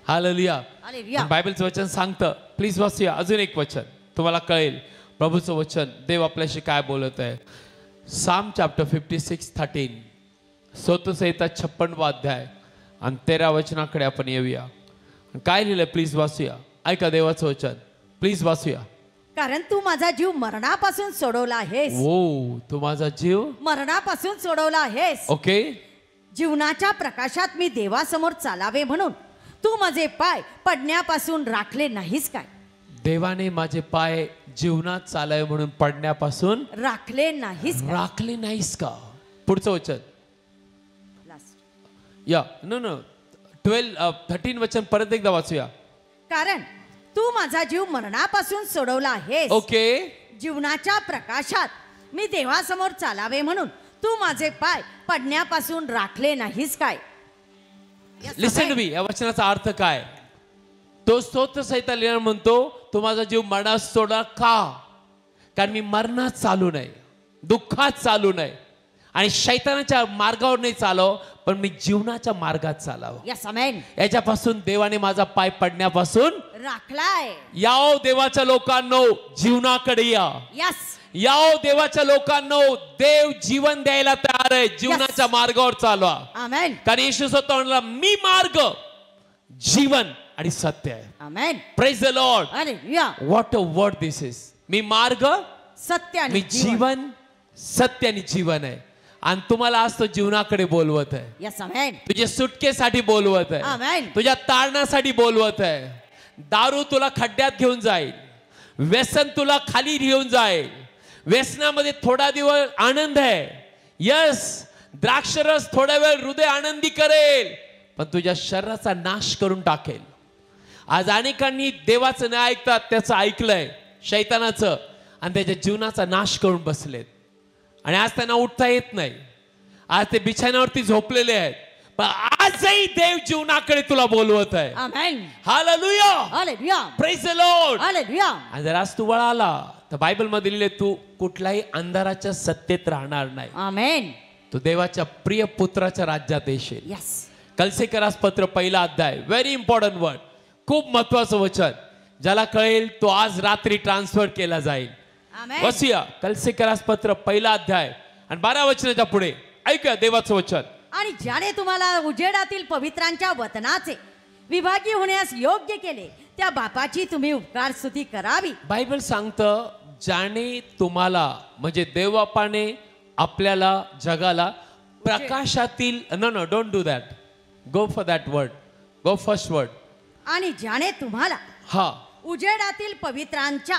[SPEAKER 1] हालेलुया.
[SPEAKER 2] हालेलुया.
[SPEAKER 1] बायबलचं वचन सांगतं. प्लीज वाचूया अजून एक वचन, तुम्हाला कळेल प्रभूचं वचन देव आपल्याशी काय बोलत आहे. साम चॅप्टर 56:13, स्तोत्रसंहिता 56 अध्याय आणि 13 वचनाकडे आपण येऊया. काय लिहिलंय प्लीज वाचूया. ऐका देवाचं वचन, प्लीज वाचूया.
[SPEAKER 2] कारण तू माझा जीव मरणापासून सोडवला आहेस.
[SPEAKER 1] ओ, तू माझा जीव
[SPEAKER 2] मरणापासून सोडवला आहेस.
[SPEAKER 1] ओके.
[SPEAKER 2] जीवनाच्या प्रकाशात मी देवासमोर चालावे म्हणून तू माझे पाय पडण्यापासून राखले नाहीस काय?
[SPEAKER 1] देवाने माझे पाय जीवनात चालावे म्हणून पडण्यापासून
[SPEAKER 2] राखले नाहीस काय?
[SPEAKER 1] राखले नाहीस का? पुढचं वचन
[SPEAKER 2] Last.
[SPEAKER 1] या नो नो 13 वचन परत एकदा वाचूया.
[SPEAKER 2] कारण तू माझा जीव मरणापासून सोडवला आहेस.
[SPEAKER 1] ओके.
[SPEAKER 2] जीवनाच्या प्रकाशात मी देवासमोर चालावे म्हणून तू माझे पाय पडण्यापासून राखले नाहीस काय?
[SPEAKER 1] लिसन टू मी. या वचनाचा अर्थ काय? तो स्तोत्रसंहिता लिहिणार म्हणतो तू माझा जीव मरणात सोडला का? कारण मी मरणात चालू नाही, दुःखात चालू नाही आणि शैतानाच्या मार्गावर नाही चालव, पण मी जीवनाच्या मार्गात चालावं.
[SPEAKER 2] यस, आमेन.
[SPEAKER 1] याच्यापासून देवाने माझा पाय पडण्यापासून
[SPEAKER 2] राखलाय.
[SPEAKER 1] याओ देवाच्या लोकांनो, जीवनाकडे या.
[SPEAKER 2] यस,
[SPEAKER 1] याओ देवाच्या लोकांनो, देव जीवन द्यायला तयार आहे. जीवनाच्या मार्गावर चालवा.
[SPEAKER 2] आमेन.
[SPEAKER 1] कारण येशू स्वतः म्हणाला, मी मार्ग, जीवन आणि सत्य आहे.
[SPEAKER 2] Amen.
[SPEAKER 1] Praise the Lord.
[SPEAKER 2] Hallelujah.
[SPEAKER 1] What a word this is. मी मार्ग,
[SPEAKER 2] सत्य आणि
[SPEAKER 1] मी जीवन, सत्य आणि जीवन आहे. आणि तुम्हाला आज तो जीवनाकडे बोलवत आहे.
[SPEAKER 2] यस, आमेन.
[SPEAKER 1] तुझ्या सुटकेसाठी बोलवत आहे,
[SPEAKER 2] आमेन.
[SPEAKER 1] तुझ्या तारणासाठी बोलवत आहे. दारू तुला खड्ड्यात घेऊन जाईल, व्यसन तुला खाली घेऊन जाईल. व्यसनामध्ये थोडा दिवस आनंद आहे, यस. द्राक्षरस थोडा वेळ हृदय आनंदी करेल, पण तुझ्या शरीराचा नाश करून टाकेल. आज अनेकांनी देवाचं नाही ऐकतात, त्याचं ऐकलंय शैतानाचं आणि त्याच्या जीवनाचा नाश करून बसलेत. आणि आज त्यांना उठता येत नाही. आज ते बिछाण्यावरती झोपलेले आहेत, पण आजही देव जीवनाकडे तुला बोलवत आहे.
[SPEAKER 2] Amen.
[SPEAKER 1] Hallelujah.
[SPEAKER 2] Hallelujah.
[SPEAKER 1] Praise the Lord.
[SPEAKER 2] Hallelujah.
[SPEAKER 1] आणि जर आज तू वळाला तर बायबल मध्ये लिहिले तू कुठल्याही अंधाराच्या सत्तेत राहणार नाही.
[SPEAKER 2] आमेन.
[SPEAKER 1] तू देवाच्या प्रिय पुत्राच्या राज्यात येशील.
[SPEAKER 2] यस.
[SPEAKER 1] कलसेकरास पत्र 1 अध्याय, व्हेरी इम्पॉर्टंट वर्ड, खूप महत्वाचं वचन. ज्याला कळेल तो आज रात्री ट्रान्सफर केला जाईल.
[SPEAKER 2] आमेन.
[SPEAKER 1] वसूया कलसेकरास पत्र 1 अध्याय आणि 12 वचनाच्या पुढे ऐका देवाचं वचन.
[SPEAKER 2] आणि ज्याने तुम्हाला उजेडातील पवित्रांच्या वतनाचे विभागी होण्यास योग्य केले त्या बापाची तुम्ही उपकार स्तुती करावी.
[SPEAKER 1] बायबल सांगतं ज्याने तुम्हाला म्हणजे देवबापाने आपल्याला जगाला प्रकाशातील no don't do that. Go for that word. Go first word.
[SPEAKER 2] आणि ज्याने तुम्हाला
[SPEAKER 1] हा
[SPEAKER 2] उजेडातील पवित्रांच्या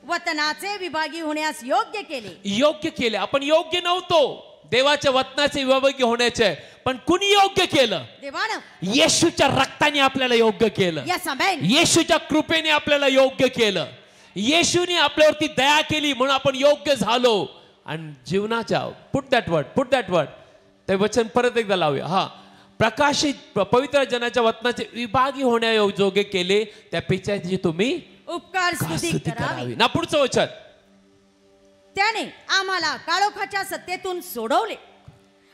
[SPEAKER 2] वतनाचे विभागी होण्यास योग्य केले.
[SPEAKER 1] योग्य केले. आपण योग्य नव्हतो देवाच्या वचनाचे विभागी होण्याचे, पण कुणी योग्य केलं?
[SPEAKER 2] देवानं.
[SPEAKER 1] येशूच्या रक्ताने आपल्याला योग्य केलं.
[SPEAKER 2] Yes amen.
[SPEAKER 1] येशूच्या कृपेने आपल्याला योग्य केलं. येशूने आपल्यावरती दया केली म्हणून आपण योग्य झालो. आणि जीवनाच्या पुट दॅट वर्ड ते वचन परत एकदा लावूया. हा, प्रकाशित पवित्र जनाच्या वचनाचे विभागी होण्यायोग्य केले, त्यापेक्षा तुम्ही
[SPEAKER 2] उपकार स्तुती करावी.
[SPEAKER 1] ना पुढचं वचन.
[SPEAKER 2] त्याने आम्हाला काळोखाच्या सत्तेतून सोडवले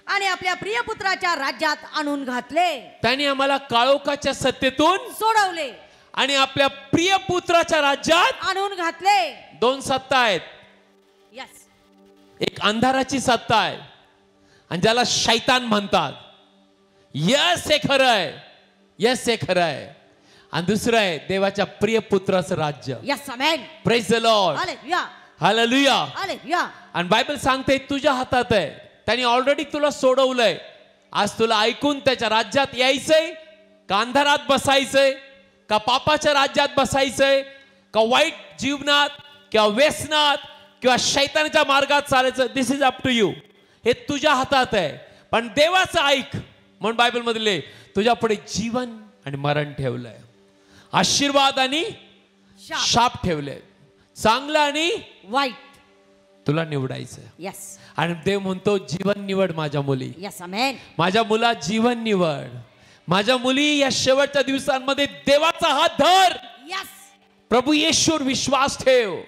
[SPEAKER 2] आणि आपल्या प्रिय पुत्राच्या राज्यात आणून घातले.
[SPEAKER 1] त्याने आम्हाला काळोखाच्या सत्तेतून
[SPEAKER 2] सोडवले
[SPEAKER 1] आणि आपल्या प्रिय पुत्राच्या राज्यात
[SPEAKER 2] आणून घातले.
[SPEAKER 1] दोन सत्ता आहेत.
[SPEAKER 2] यस.
[SPEAKER 1] एक अंधाराची सत्ता आहे आणि ज्याला शैतान म्हणतात. यस हे खरं आहे. यस हे खरं आहे. आणि दुसरं आहे देवाच्या प्रिय पुत्राचं राज्य.
[SPEAKER 2] Yes amen.
[SPEAKER 1] Praise the Lord.
[SPEAKER 2] Hallelujah.
[SPEAKER 1] Hallelujah.
[SPEAKER 2] Hallelujah.
[SPEAKER 1] आणि बायबल सांगते तुझ्या हातात आहे. त्याने ऑलरेडी तुला सोडवलंय. आज तुला ऐकून त्याच्या राज्यात यायचंय का अंधारात बसायचंय, का पापाच्या राज्यात बसायचंय, का वाईट जीवनात किंवा व्यसनात किंवा शैतानाच्या मार्गात चालायचं. दिस इज अप टू यू. हे तुझ्या हातात आहे. पण देवाचं ऐक म्हणून बायबल मध्ये तुझ्या पुढे जीवन आणि मरण ठेवलंय, आशीर्वाद आणि शाप ठेवले, चांगलं आणि
[SPEAKER 2] वाईट.
[SPEAKER 1] तुला निवडायचं.
[SPEAKER 2] यस.
[SPEAKER 1] आणि देव म्हणतो जीवन निवड माझ्या मुली.
[SPEAKER 2] Yes amen.
[SPEAKER 1] माझ्या मुला जीवन निवड. माझ्या मुली या शेवटच्या दिवसांमध्ये देवाचा हात धर.
[SPEAKER 2] यस.
[SPEAKER 1] प्रभू येशूवर विश्वास ठेव,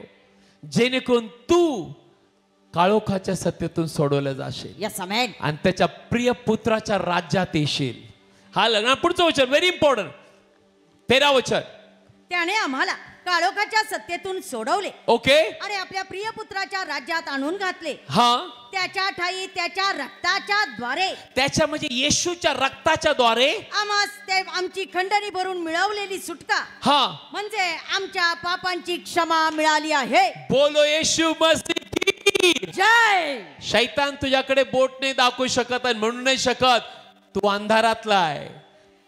[SPEAKER 1] जेणेकरून तू काळोखाच्या सत्तेतून सोडवलं जाशील.
[SPEAKER 2] Yes amen.
[SPEAKER 1] आणि त्याच्या प्रिय पुत्राच्या राज्यात येशील. हा लग्न. पुढचं वचन व्हेरी इम्पॉर्टंट. 13 वचन.
[SPEAKER 2] त्याने आम्हाला काळोखाच्या सत्तेतून सोडवले.
[SPEAKER 1] ओके.
[SPEAKER 2] आणि आपल्या प्रिय पुत्राच्या राज्यात आणून घातले.
[SPEAKER 1] हा.
[SPEAKER 2] त्याच्या ठाई त्याच्या रक्ताच्या द्वारे.
[SPEAKER 1] त्याच्या म्हणजे येशूच्या रक्ताच्या द्वारे
[SPEAKER 2] आम्हास ते आमची खंडणी भरून मिळवलेली सुटका.
[SPEAKER 1] हा.
[SPEAKER 2] म्हणजे आमच्या पापांची क्षमा मिळाली आहे.
[SPEAKER 1] बोलो येशू मसीह की
[SPEAKER 2] जय.
[SPEAKER 1] शैतान तुझ्याकडे बोट नाही दाखवू शकत आणि म्हणू नाही शकत तू अंधारातला आहे,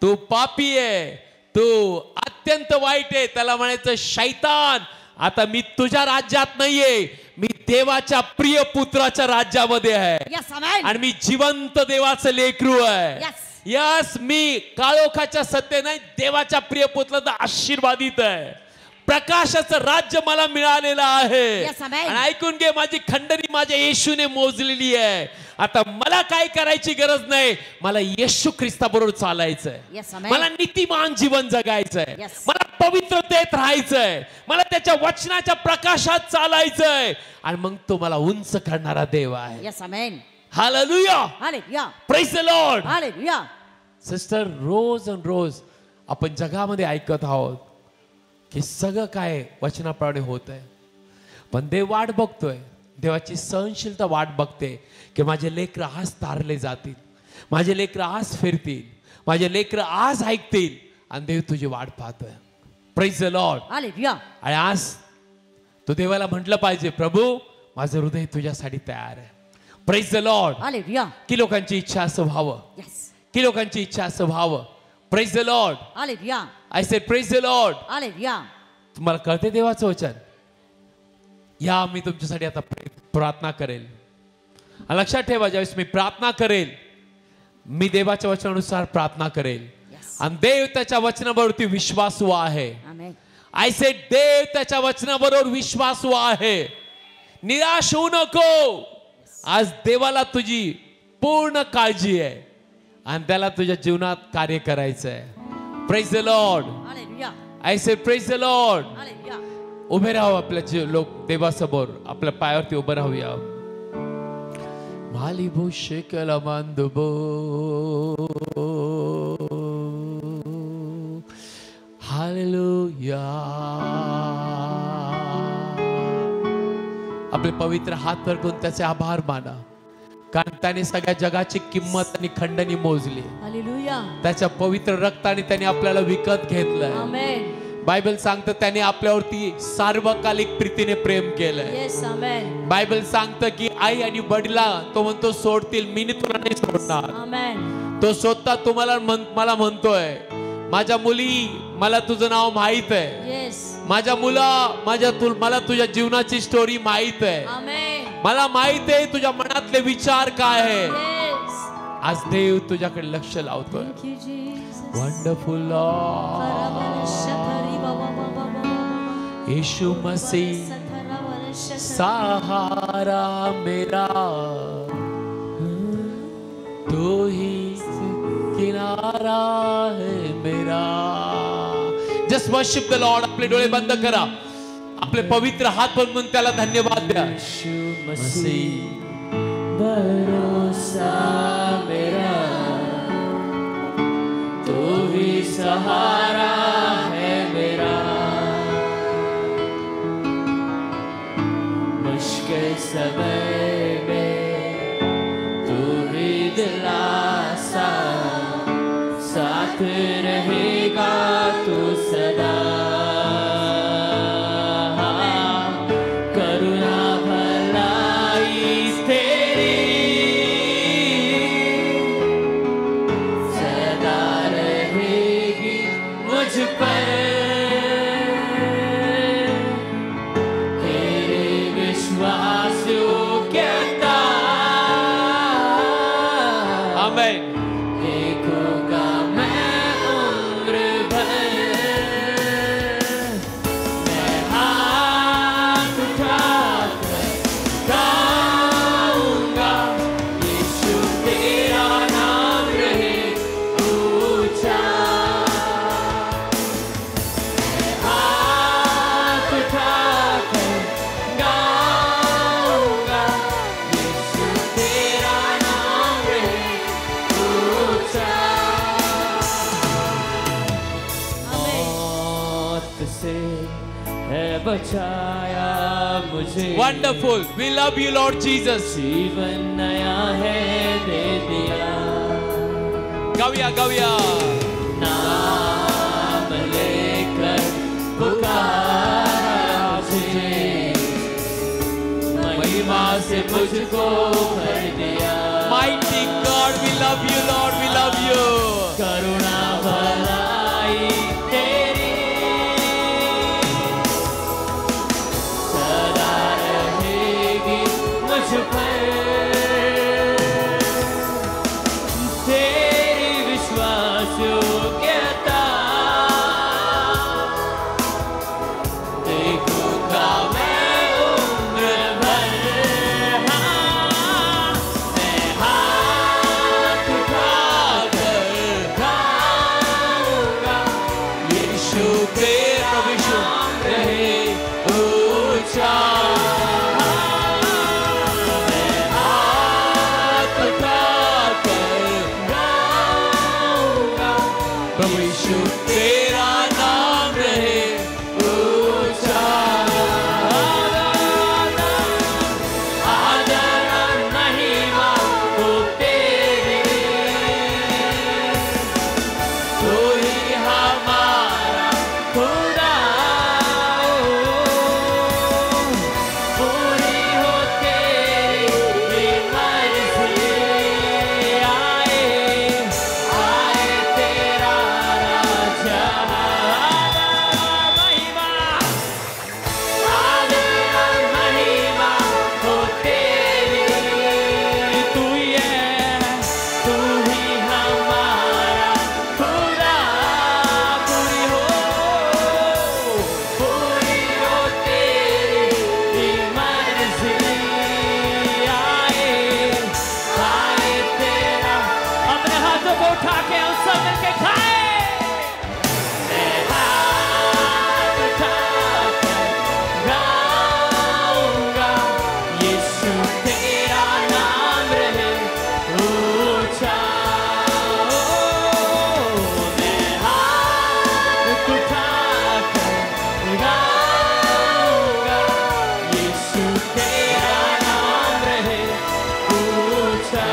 [SPEAKER 1] तू पापी आहे, तू अत्यंत वाईट आहे. त्याला म्हणायचं शैतान आता मी तुझ्या राज्यात नाहीये, मी देवाच्या प्रिय पुत्राच्या राज्यामध्ये आहे.
[SPEAKER 2] यस आमेन.
[SPEAKER 1] आणि मी जिवंत देवाचं लेकरू आहे.
[SPEAKER 2] यस.
[SPEAKER 1] यस. मी काळोखाच्या सत्ते नाही, देवाच्या प्रिय पुत्राचा आशीर्वादित आहे. प्रकाशाचं राज्य मला मिळालेलं आहे.
[SPEAKER 2] Yes, amen.
[SPEAKER 1] आणि ऐकून घे, माझी खंडणी माझ्या येशूने मोजलेली आहे. आता मला काय करायची गरज नाही, मला येशू ख्रिस्ताबरोबर चालायचंय.
[SPEAKER 2] Yes, amen.
[SPEAKER 1] मला नीतिमान जीवन जगायचंय.
[SPEAKER 2] Yes.
[SPEAKER 1] मला पवित्रतेत राहायचंय. मला त्याच्या वचनाच्या प्रकाशात चालायचंय. आणि मग तो मला उंच करणारा देव आहे.
[SPEAKER 2] Yes amen.
[SPEAKER 1] Hallelujah.
[SPEAKER 2] Hallelujah.
[SPEAKER 1] Praise the Lord.
[SPEAKER 2] Hallelujah.
[SPEAKER 1] Sister, रोज आपण जगामध्ये ऐकत आहोत की सगळं काय वचनाप्रमाणे होत आहे, पण देव वाट बघतोय. देवाची सहनशीलता वाट बघते की माझे लेकर आज तारले जातील, माझे लेकर आज फिरतील, माझे लेकर आज ऐकतील. आणि देव तुझी वाट पाहतोय. Praise the Lord.
[SPEAKER 2] हालेलुया.
[SPEAKER 1] आणि आज तू देवाला म्हटलं पाहिजे, प्रभू माझं हृदय तुझ्यासाठी तयार आहे. Praise the Lord.
[SPEAKER 2] हालेलुया.
[SPEAKER 1] की लोकांची इच्छा असं व्हावं,
[SPEAKER 2] यस.
[SPEAKER 1] की लोकांची इच्छा असं व्हावं. Praise the Lord.
[SPEAKER 2] Hallelujah.
[SPEAKER 1] I said praise the Lord.
[SPEAKER 2] Hallelujah.
[SPEAKER 1] तुम्हाला कळते देवाचं वचन. या मी तुमच्यासाठी आता प्रार्थना करेल. आणि लक्षात ठेवा, ज्यावेळेस मी प्रार्थना करेल, मी देवाच्या वचनानुसार प्रार्थना करेल.
[SPEAKER 2] Yes.
[SPEAKER 1] आणि देव त्याच्या वचनावरती विश्वासू आहे.
[SPEAKER 2] आमेन.
[SPEAKER 1] आय सेड देव त्याच्या वचनाबरोबर विश्वासू आहे. निराश होऊ नको. आज देवाला तुझी पूर्ण काळजी आहे आणि त्याला तुझ्या जीवनात कार्य करायचं आहे. Praise the Lord.
[SPEAKER 2] Hallelujah.
[SPEAKER 1] I say praise the Lord.
[SPEAKER 2] Hallelujah.
[SPEAKER 1] उभे राहू आपल्या लोक देवासमोर, आपल्या पायावरती उभं राहूया. मालिबो शेकला मांदबो हालेलुया. आपले पवित्र हात वर करून त्याचे आभार माना, कारण त्याने सगळ्या जगाची किंमत आणि खंडणी मोजली.
[SPEAKER 2] हालेलुया.
[SPEAKER 1] त्याच्या पवित्र रक्ताने त्याने आपल्याला विकत घेतलंय.
[SPEAKER 2] आमेन.
[SPEAKER 1] बायबल सांगतं त्याने आपल्यावरती सार्वकालिक प्रीतीने प्रेम केलंय.
[SPEAKER 2] येस आमेन.
[SPEAKER 1] बायबल सांगतं की आई आणि वडिला तो म्हणतो सोडतील, मी तुला नाही सोडणार.
[SPEAKER 2] आमेन.
[SPEAKER 1] तो स्वतः तुम्हाला मला म्हणतोय, माझ्या मुली मला तुझं नाव माहित आहे.
[SPEAKER 2] येस.
[SPEAKER 1] माझ्या मुला मला तुझ्या जीवनाची स्टोरी माहित आहे.
[SPEAKER 2] आमेन.
[SPEAKER 1] मला माहित आहे तुझ्या मनातले विचार काय आहे.
[SPEAKER 2] येस.
[SPEAKER 1] आज देव तुझ्याकडे लक्ष लावतोय.
[SPEAKER 2] Thank you Jesus.
[SPEAKER 1] वंडरफुल यीशु मसीह सहारा मेरा, तू ही किनारा है मेरा. Just worship the Lord. आपले डोळे बंद करा, आपले पवित्र हात बनवून त्याला धन्यवाद द्या. यीशु मसीह भरोसा मेरा, तू ही सहारा है मेरा. मुश्किल समय में तू ही दिलासा, साथ रहेगा तू सदा. करुणा भलाई तेरी सदा रहेगी मुझ पर. तेरे विश्वास योग्यता, आमीन, देखूंगा मैं उम्र भर. मैं हाथ उठाकर गाऊंगा, यीशु तेरा नाम रहे ऊंचा. मैं हाथ उठाकर गाऊंगा, यीशु तेरा नाम रहे ऊंचा. मौत से है बचाया मुझे. Wonderful. We love you Lord Jesus. जीवन नया है दे दिया. गव्या गव्या. नाम लेकर पुकारा तुझे, महिमा से मुझको भर दिया. Mighty God we love you Lord, we love you. करुणा भलाई तेरी सदा रहेगी मुझ पर. तेरी विश्वास योग्यता, देखूंगा मैं उम्र भर. मैं हाथ उठाकर गाऊंगा, यीशु तेरा नाम रहे ऊंचा. मैं हाथ उठाकर गाऊंगा, प्रभु यीशु तेरा नाम रहे ऊंचा. आदर और महिमा हो तेरी, तू ही हमारा खुदा. पूरी हो तेरी मर्जी. आए आए तेरा राजा. महिमा आदर और महिमा हो तेरी, तू ही है, तू ही हमारा खुदा. पूरी हो तेरी मर्जी. आए आए तेरा. अपने हाथों को उठा के हम सब मिलके खाए. मैं हाथ उठाकर गाऊंगा, यीशु तेरा नाम रहे ऊंचा. मैं हाथ उठाकर गाऊंगा, यीशु तेरा नाम रहे ऊंचा.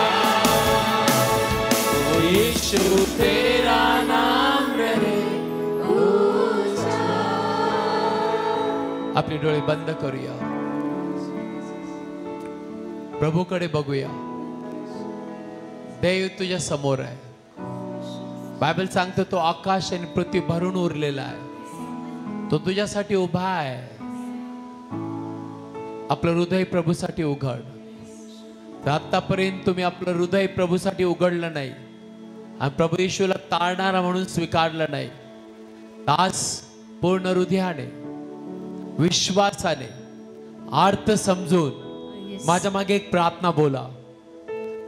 [SPEAKER 1] यीशु तेरा नाम रहे ऊंचा. आपले डोळे बंद करूया, प्रभूकडे बघूया. देव तुझ्या समोर आहे. बायबल सांगतो तो आकाश आणि पृथ्वी भरून उरलेला आहे. तो तुझ्यासाठी उभा आहे. आपलं हृदय प्रभूसाठी उघड. तर आतापर्यंत तुम्ही आपलं हृदय प्रभूसाठी उघडलं नाही आणि प्रभू येशूला तारणारा म्हणून स्वीकारलं नाही. आज पूर्ण हृदयाने, विश्वासाने, अर्थ समजून माझ्या मागे एक प्रार्थना बोला.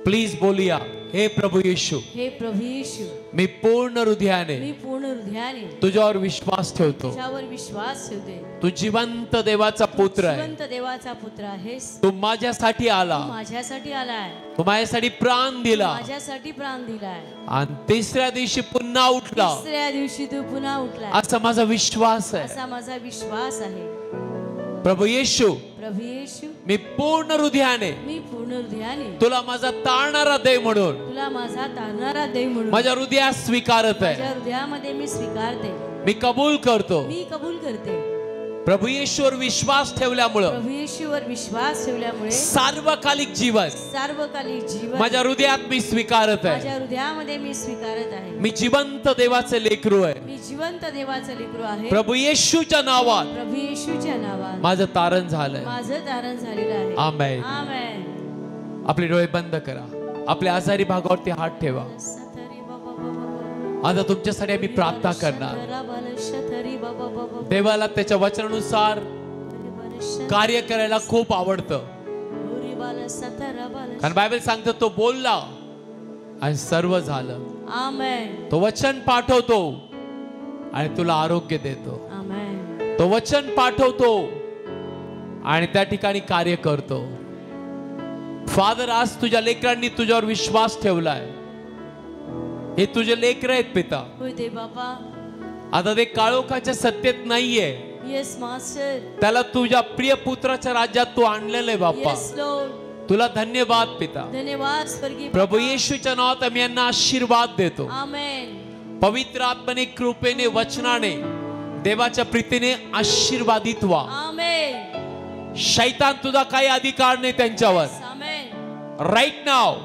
[SPEAKER 1] प्लीज बोलूया. हे प्रभू येशू,
[SPEAKER 2] हे प्रभू येशू,
[SPEAKER 1] मी पूर्ण हृदयाने
[SPEAKER 2] मी पूर्ण हृदयाने
[SPEAKER 1] तुझ्यावर विश्वास ठेवतो.
[SPEAKER 2] तुझ्यावर विश्वास ठेवते.
[SPEAKER 1] तू जिवंत देवाचा पुत्र आहे.
[SPEAKER 2] जिवंत देवाचा पुत्र आहेस.
[SPEAKER 1] तू माझ्यासाठी आला.
[SPEAKER 2] तू माझ्यासाठी आलाय.
[SPEAKER 1] तू माझ्यासाठी प्राण दिला
[SPEAKER 2] माझ्यासाठी प्राण दिलाय
[SPEAKER 1] आणि तिसऱ्या दिवशी पुन्हा उठला.
[SPEAKER 2] तिसऱ्या दिवशी तू पुन्हा उठलाय.
[SPEAKER 1] असा माझा विश्वास आहे.
[SPEAKER 2] असा माझा विश्वास आहे.
[SPEAKER 1] प्रभू येशू,
[SPEAKER 2] प्रभू येशू,
[SPEAKER 1] मी पूर्ण हृदयाने
[SPEAKER 2] मी पूर्ण हृदयाने
[SPEAKER 1] तुला माझा तारणारा देव म्हणून
[SPEAKER 2] तुला माझा तारणारा देव म्हणून
[SPEAKER 1] माझ्या हृदयात स्वीकारत आहे.
[SPEAKER 2] माझ्या हृदयामध्ये मी स्वीकारते.
[SPEAKER 1] मी कबूल करतो.
[SPEAKER 2] मी कबूल करते.
[SPEAKER 1] प्रभू येशूवर विश्वास ठेवल्यामुळं
[SPEAKER 2] प्रभू येशूवर विश्वास ठेवल्यामुळे
[SPEAKER 1] सार्वकालिक जीवन
[SPEAKER 2] सार्वकालिक जीवन
[SPEAKER 1] माझ्या हृदयात मी स्वीकारत आहे.
[SPEAKER 2] माझ्या हृदयामध्ये मी स्वीकारत आहे.
[SPEAKER 1] मी जिवंत देवाचे लेकरू आहे.
[SPEAKER 2] मी जिवंत देवाचं लेकरू आहे.
[SPEAKER 1] प्रभू येशूच्या नावात
[SPEAKER 2] प्रभू येशूच्या नावात
[SPEAKER 1] माझं तारण झालंय.
[SPEAKER 2] माझं तारण झालेलं आहे.
[SPEAKER 1] आमेन.
[SPEAKER 2] आमेन.
[SPEAKER 1] आपले डोळे बंद करा. आपल्या आजारी भागावरती हात ठेवा. आता तुमच्यासाठी आम्ही प्रार्थना करणार. देवाला त्याच्या वचनानुसार कार्य करायला खूप आवडतं. कारण बायबल सांगतो तो बोलला आणि सर्व झालं.
[SPEAKER 2] आमेन.
[SPEAKER 1] तो वचन पाठवतो आणि तुला आरोग्य देतो.
[SPEAKER 2] आमेन.
[SPEAKER 1] तो वचन पाठवतो आणि त्या ठिकाणी कार्य करतो. फादर, आज तुझ्या लेकरांनी तुझ्यावर विश्वास ठेवलाय. हे तुझे लेकर आहेत पिता.
[SPEAKER 2] होय दे बाबा.
[SPEAKER 1] आता ते काळोखाच्या सत्तेत नाहीये.
[SPEAKER 2] Yes master.
[SPEAKER 1] त्याला तुझ्या प्रिय पुत्राच्या राज्यात तू आणलेलं आहे बाप्पा.
[SPEAKER 2] Yes Lord.
[SPEAKER 1] तुला धन्यवाद पिता.
[SPEAKER 2] धन्यवाद स्वर्गीय
[SPEAKER 1] प्रभू
[SPEAKER 2] बाबा.
[SPEAKER 1] येशूच्या नावात आम्ही यांना आशीर्वाद देतो.
[SPEAKER 2] आमेन.
[SPEAKER 1] पवित्र आत्म्याने, कृपेने, वचनाने, देवाच्या प्रीतीने आशीर्वादित व्हा.
[SPEAKER 2] आमेन.
[SPEAKER 1] शैतान तुझा काही अधिकार नाही त्यांच्यावर.
[SPEAKER 2] आमेन.
[SPEAKER 1] राईट नाव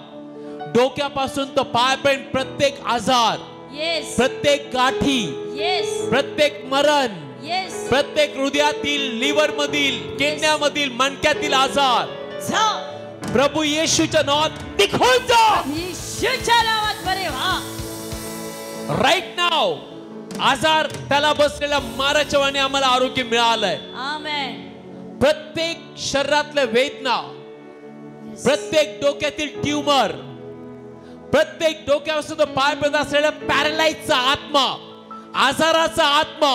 [SPEAKER 1] डोक्यापासून तर पायापर्यंत प्रत्येक आजार,
[SPEAKER 2] येस.
[SPEAKER 1] प्रत्येक गाठी,
[SPEAKER 2] येस.
[SPEAKER 1] प्रत्येक मरण,
[SPEAKER 2] येस.
[SPEAKER 1] प्रत्येक हृदयातील, लिव्हर मधील, किडन्यामधील, मणक्यातील आजार
[SPEAKER 2] जा.
[SPEAKER 1] प्रभू येशूच्या नावात निघून जा.
[SPEAKER 2] येशूच्या नावात बरे व्हा.
[SPEAKER 1] राईट नाव आजार त्याला बसलेल्या माराच्या वाणी आम्हाला आरोग्य मिळालंय.
[SPEAKER 2] आमेन.
[SPEAKER 1] प्रत्येक शरीरातल्या वेदना, प्रत्येक डोक्यातील ट्यूमर, प्रत्येक डोक्यापासून पायापर्यंत असलेल्या पॅरालाइजचा आत्मा, आजाराचा आत्मा,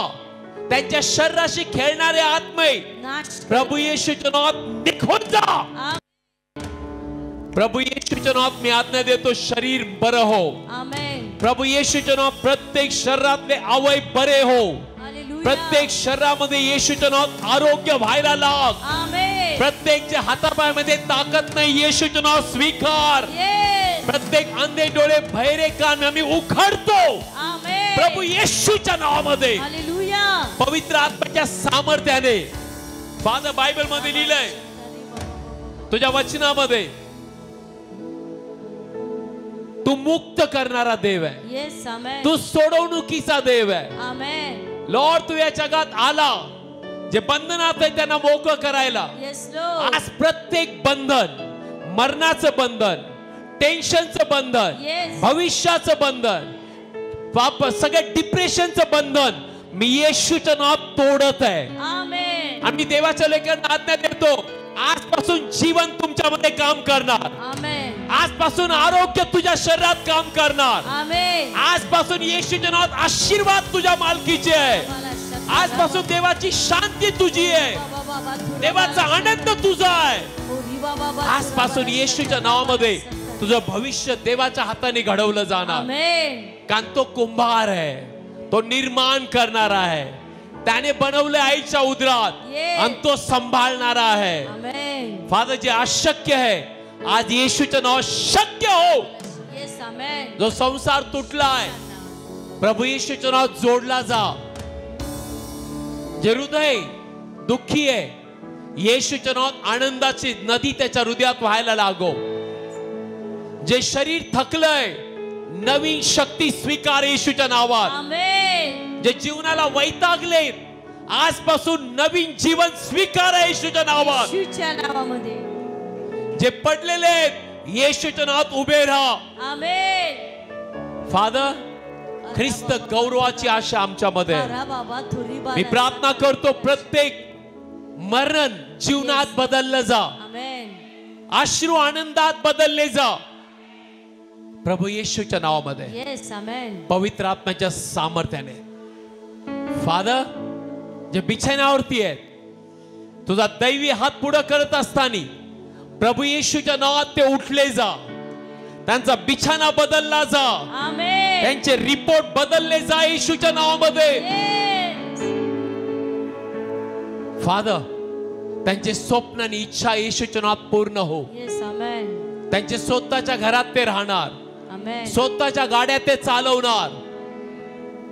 [SPEAKER 1] त्यांच्या शरीराशी खेळणारे आत्मे प्रभू येशूच्या नावात निघून जा. प्रभू येशूच्या नावात मी आज्ञा देतो, शरीर बरं हो.
[SPEAKER 2] आमेन.
[SPEAKER 1] प्रभू येशूच्या नावात प्रत्येक शरीरातले अवयव बरे हो. प्रत्येक शरीरामध्ये येशूच्या नावात आरोग्य व्हायला लाग.
[SPEAKER 2] आमेन.
[SPEAKER 1] प्रत्येक जे हातापायामध्ये ताकद नाही, येशूचं नाव स्वीकार. प्रत्येक अंधे डोळे, बहिरे कान आम्ही उघडतो
[SPEAKER 2] आमेन.
[SPEAKER 1] प्रभू येशूच्या नावामध्ये.
[SPEAKER 2] हालेलुया.
[SPEAKER 1] पवित्र आत्म्याच्या सामर्थ्याने. फादर, बायबल मध्ये लिहिलंय, तुझ्या वचनामध्ये तू मुक्त करणारा देव आहे.
[SPEAKER 2] येस. आमेन.
[SPEAKER 1] तू सोडवणुकीचा देव आहे.
[SPEAKER 2] आमेन.
[SPEAKER 1] लॉर्ड, तू या जगात आला जे बंधनात आहे त्यांना मोकळं करायला.
[SPEAKER 2] Yes Lord.
[SPEAKER 1] आज प्रत्येक बंधन, मरणाचं बंधन, टेन्शनचं बंधन,
[SPEAKER 2] Yes.
[SPEAKER 1] भविष्याचं बंधन, पाप, सगळं डिप्रेशनचं बंधन मी येशूच्या नावात तोडत आहे.
[SPEAKER 2] आमेन.
[SPEAKER 1] आम्ही देवाच्या लेकरांना आज्ञा देतो, आजपासून जीवन तुमच्यामध्ये काम करणार.
[SPEAKER 2] आमेन.
[SPEAKER 1] आजपासून आरोग्य तुझ्या शरीरात काम करणार.
[SPEAKER 2] आमेन.
[SPEAKER 1] आजपासून येशूच्या नावात आशीर्वाद तुझ्या मालकीचे आहे. आजपासून देवाची शांती तुझी आहे. देवाचा आनंद तुझा आहे. आजपासून येशूच्या नावामध्ये तुझं भविष्य देवाच्या हाताने घडवलं जाणार.
[SPEAKER 2] आमेन.
[SPEAKER 1] कारण तो कुंभार आहे, तो निर्माण करणारा आहे. त्याने बनवले आईच्या उदरात आणि तो सांभाळणारा आहे.
[SPEAKER 2] आमेन.
[SPEAKER 1] फादर, जे अशक्य आहे आज येशूच्या नावात शक्य हो.
[SPEAKER 2] येस. आमेन.
[SPEAKER 1] जो संसार तुटलाय प्रभू येशूच्या नावात जोडला जा. जे हृदय दुःखी आहे, येशूच्या नावात आनंदाची नदी त्याच्या हृदयात व्हायला लागो. जे शरीर थकलंय, नवीन शक्ती स्वीकार येशूच्या नावात.
[SPEAKER 2] आमेन.
[SPEAKER 1] जे जीवनाला वैतागले, आजपासून नवीन जीवन स्वीकार येशूच्या नावात.
[SPEAKER 2] येशूच्या नावामध्ये.
[SPEAKER 1] जे पडलेले आहेत, येशूच्या नावात उभे राहा.
[SPEAKER 2] आमेन.
[SPEAKER 1] फादर, ख्रिस्त गौरवाची आशा आमच्यामध्ये आहे.
[SPEAKER 2] बाबा थोरी
[SPEAKER 1] मी प्रार्थना करतो, प्रत्येक मरण जीवनात बदललं जा.
[SPEAKER 2] आमेन.
[SPEAKER 1] अश्रू आनंदात बदलले जा प्रभू येशूच्या नावामध्ये.
[SPEAKER 2] येस. आमेन.
[SPEAKER 1] पवित्र आत्म्याच्या सामर्थ्याने. फादर, जे बिछाण्यावरती आहेत, तुझा दैवी हात पुढे करत असताना प्रभू येशूच्या नावात ते उठले जा. त्यांचा बिछाना बदलला जा.
[SPEAKER 2] आमेन.
[SPEAKER 1] त्यांचे रिपोर्ट बदलले जा येशूच्या नावामध्ये.
[SPEAKER 2] येस.
[SPEAKER 1] फादर, त्यांचे स्वप्न आणि इच्छा येशूच्या नावात पूर्ण हो.
[SPEAKER 2] येस. आमेन.
[SPEAKER 1] त्यांचे स्वतःच्या घरात ते राहणार,
[SPEAKER 2] आमेन.
[SPEAKER 1] स्वतःच्या गाड्या ते चालवणार,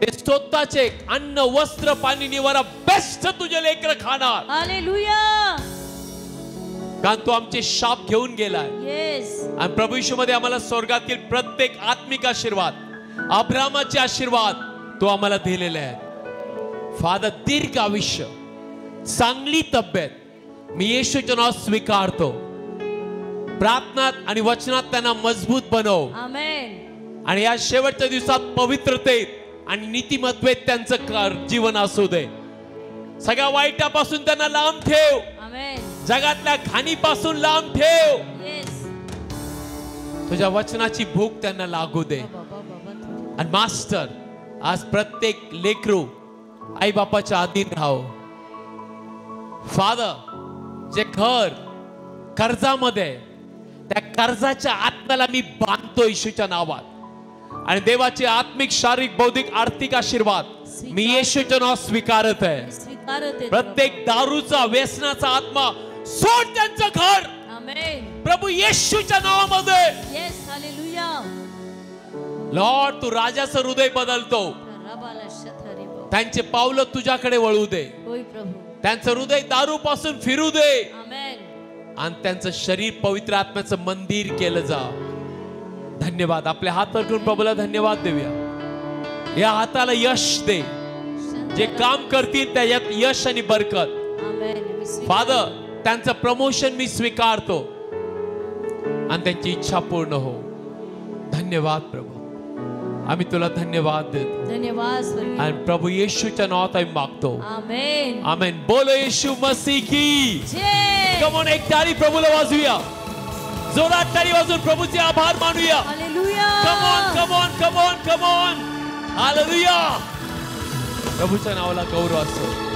[SPEAKER 1] ते स्वतःचे अन्न वस्त्र पाणी निवारा बेस्ट तुझे लेकर खाणार.
[SPEAKER 2] हालेलुया.
[SPEAKER 1] कारण तो आमचे शाप घेऊन गेलाय.
[SPEAKER 2] येस.
[SPEAKER 1] आणि प्रभू येशू मध्ये आम्हाला स्वर्गातील प्रत्येक आत्मिक आशीर्वाद, अब्रामाचे आशीर्वाद तो आम्हाला दिलेले आहेत. फादर, दीर्घ आयुष्य, चांगली तब्येत मी येशूच्या नावात स्वीकारतो. प्रार्थनात आणि वचनात त्यांना मजबूत बनव.
[SPEAKER 2] आमेन.
[SPEAKER 1] आणि या शेवटच्या दिवसात पवित्रतेत आणि नीतिमत्वेत त्यांचं जीवन असू दे. सगळ्या वाईटापासून त्यांना लांब ठेव.
[SPEAKER 2] आमेन.
[SPEAKER 1] जगातल्या घाणीपासून लांब ठेव.
[SPEAKER 2] येस.
[SPEAKER 1] तुझ्या वचनाची भूक त्यांना लागू दे. आणि मास्टर, आज प्रत्येक लेकरू आई बापाच्या अधीन राहो. फादर, जे घर कर्जामध्ये, त्या कर्जाच्या आत्म्याला मी बांधतो येशूच्या नावात. आणि देवाचे आत्मिक, शारीरिक, बौद्धिक, आर्थिक आशीर्वाद मी येशूच्या नावात स्वीकारत आहे.
[SPEAKER 2] स्वीकारत आहे.
[SPEAKER 1] प्रत्येक दारूचा, व्यसनाचा आत्मा सोड त्यांचं घर
[SPEAKER 2] आमेन.
[SPEAKER 1] प्रभू येशूच्या नावामध्ये.
[SPEAKER 2] येस. हालेलुया.
[SPEAKER 1] लॉर्ड, तू राजाचं हृदय बदलतो.
[SPEAKER 2] रबाला शथरी बो.
[SPEAKER 1] त्यांचे पावलं तुझ्याकडे वळू दे.
[SPEAKER 2] होय प्रभू.
[SPEAKER 1] त्यांचं हृदय दारूपासून फिरू दे.
[SPEAKER 2] आमेन.
[SPEAKER 1] आणि त्यांचं शरीर पवित्र आत्म्याचं मंदिर केलं जा. धन्यवाद. आपल्या हात करून प्रभूला धन्यवाद देऊया. या हाताला यश दे. जे काम करतील त्याच्यात यश आणि बरकत.
[SPEAKER 2] आमेन.
[SPEAKER 1] फादर, त्यांचं प्रमोशन मी स्वीकारतो आणि त्यांची इच्छा पूर्ण हो. धन्यवाद प्रभू. आम्ही तुला धन्यवाद देतो.
[SPEAKER 2] धन्यवाद स्वर्गीय.
[SPEAKER 1] आणि प्रभू येशूच्या नावात आम्ही मागतो.
[SPEAKER 2] आमेन.
[SPEAKER 1] आमेन. बोलो येशू मसीह की
[SPEAKER 2] जय.
[SPEAKER 1] कम ऑन, एक टाळी प्रभूला वाजूया. जोरात टाळी वाजून प्रभूचे आभार मानूया.
[SPEAKER 2] Hallelujah.
[SPEAKER 1] Come on, come on, come on, come on. Hallelujah. प्रभूच्या नावाला गौरव असो.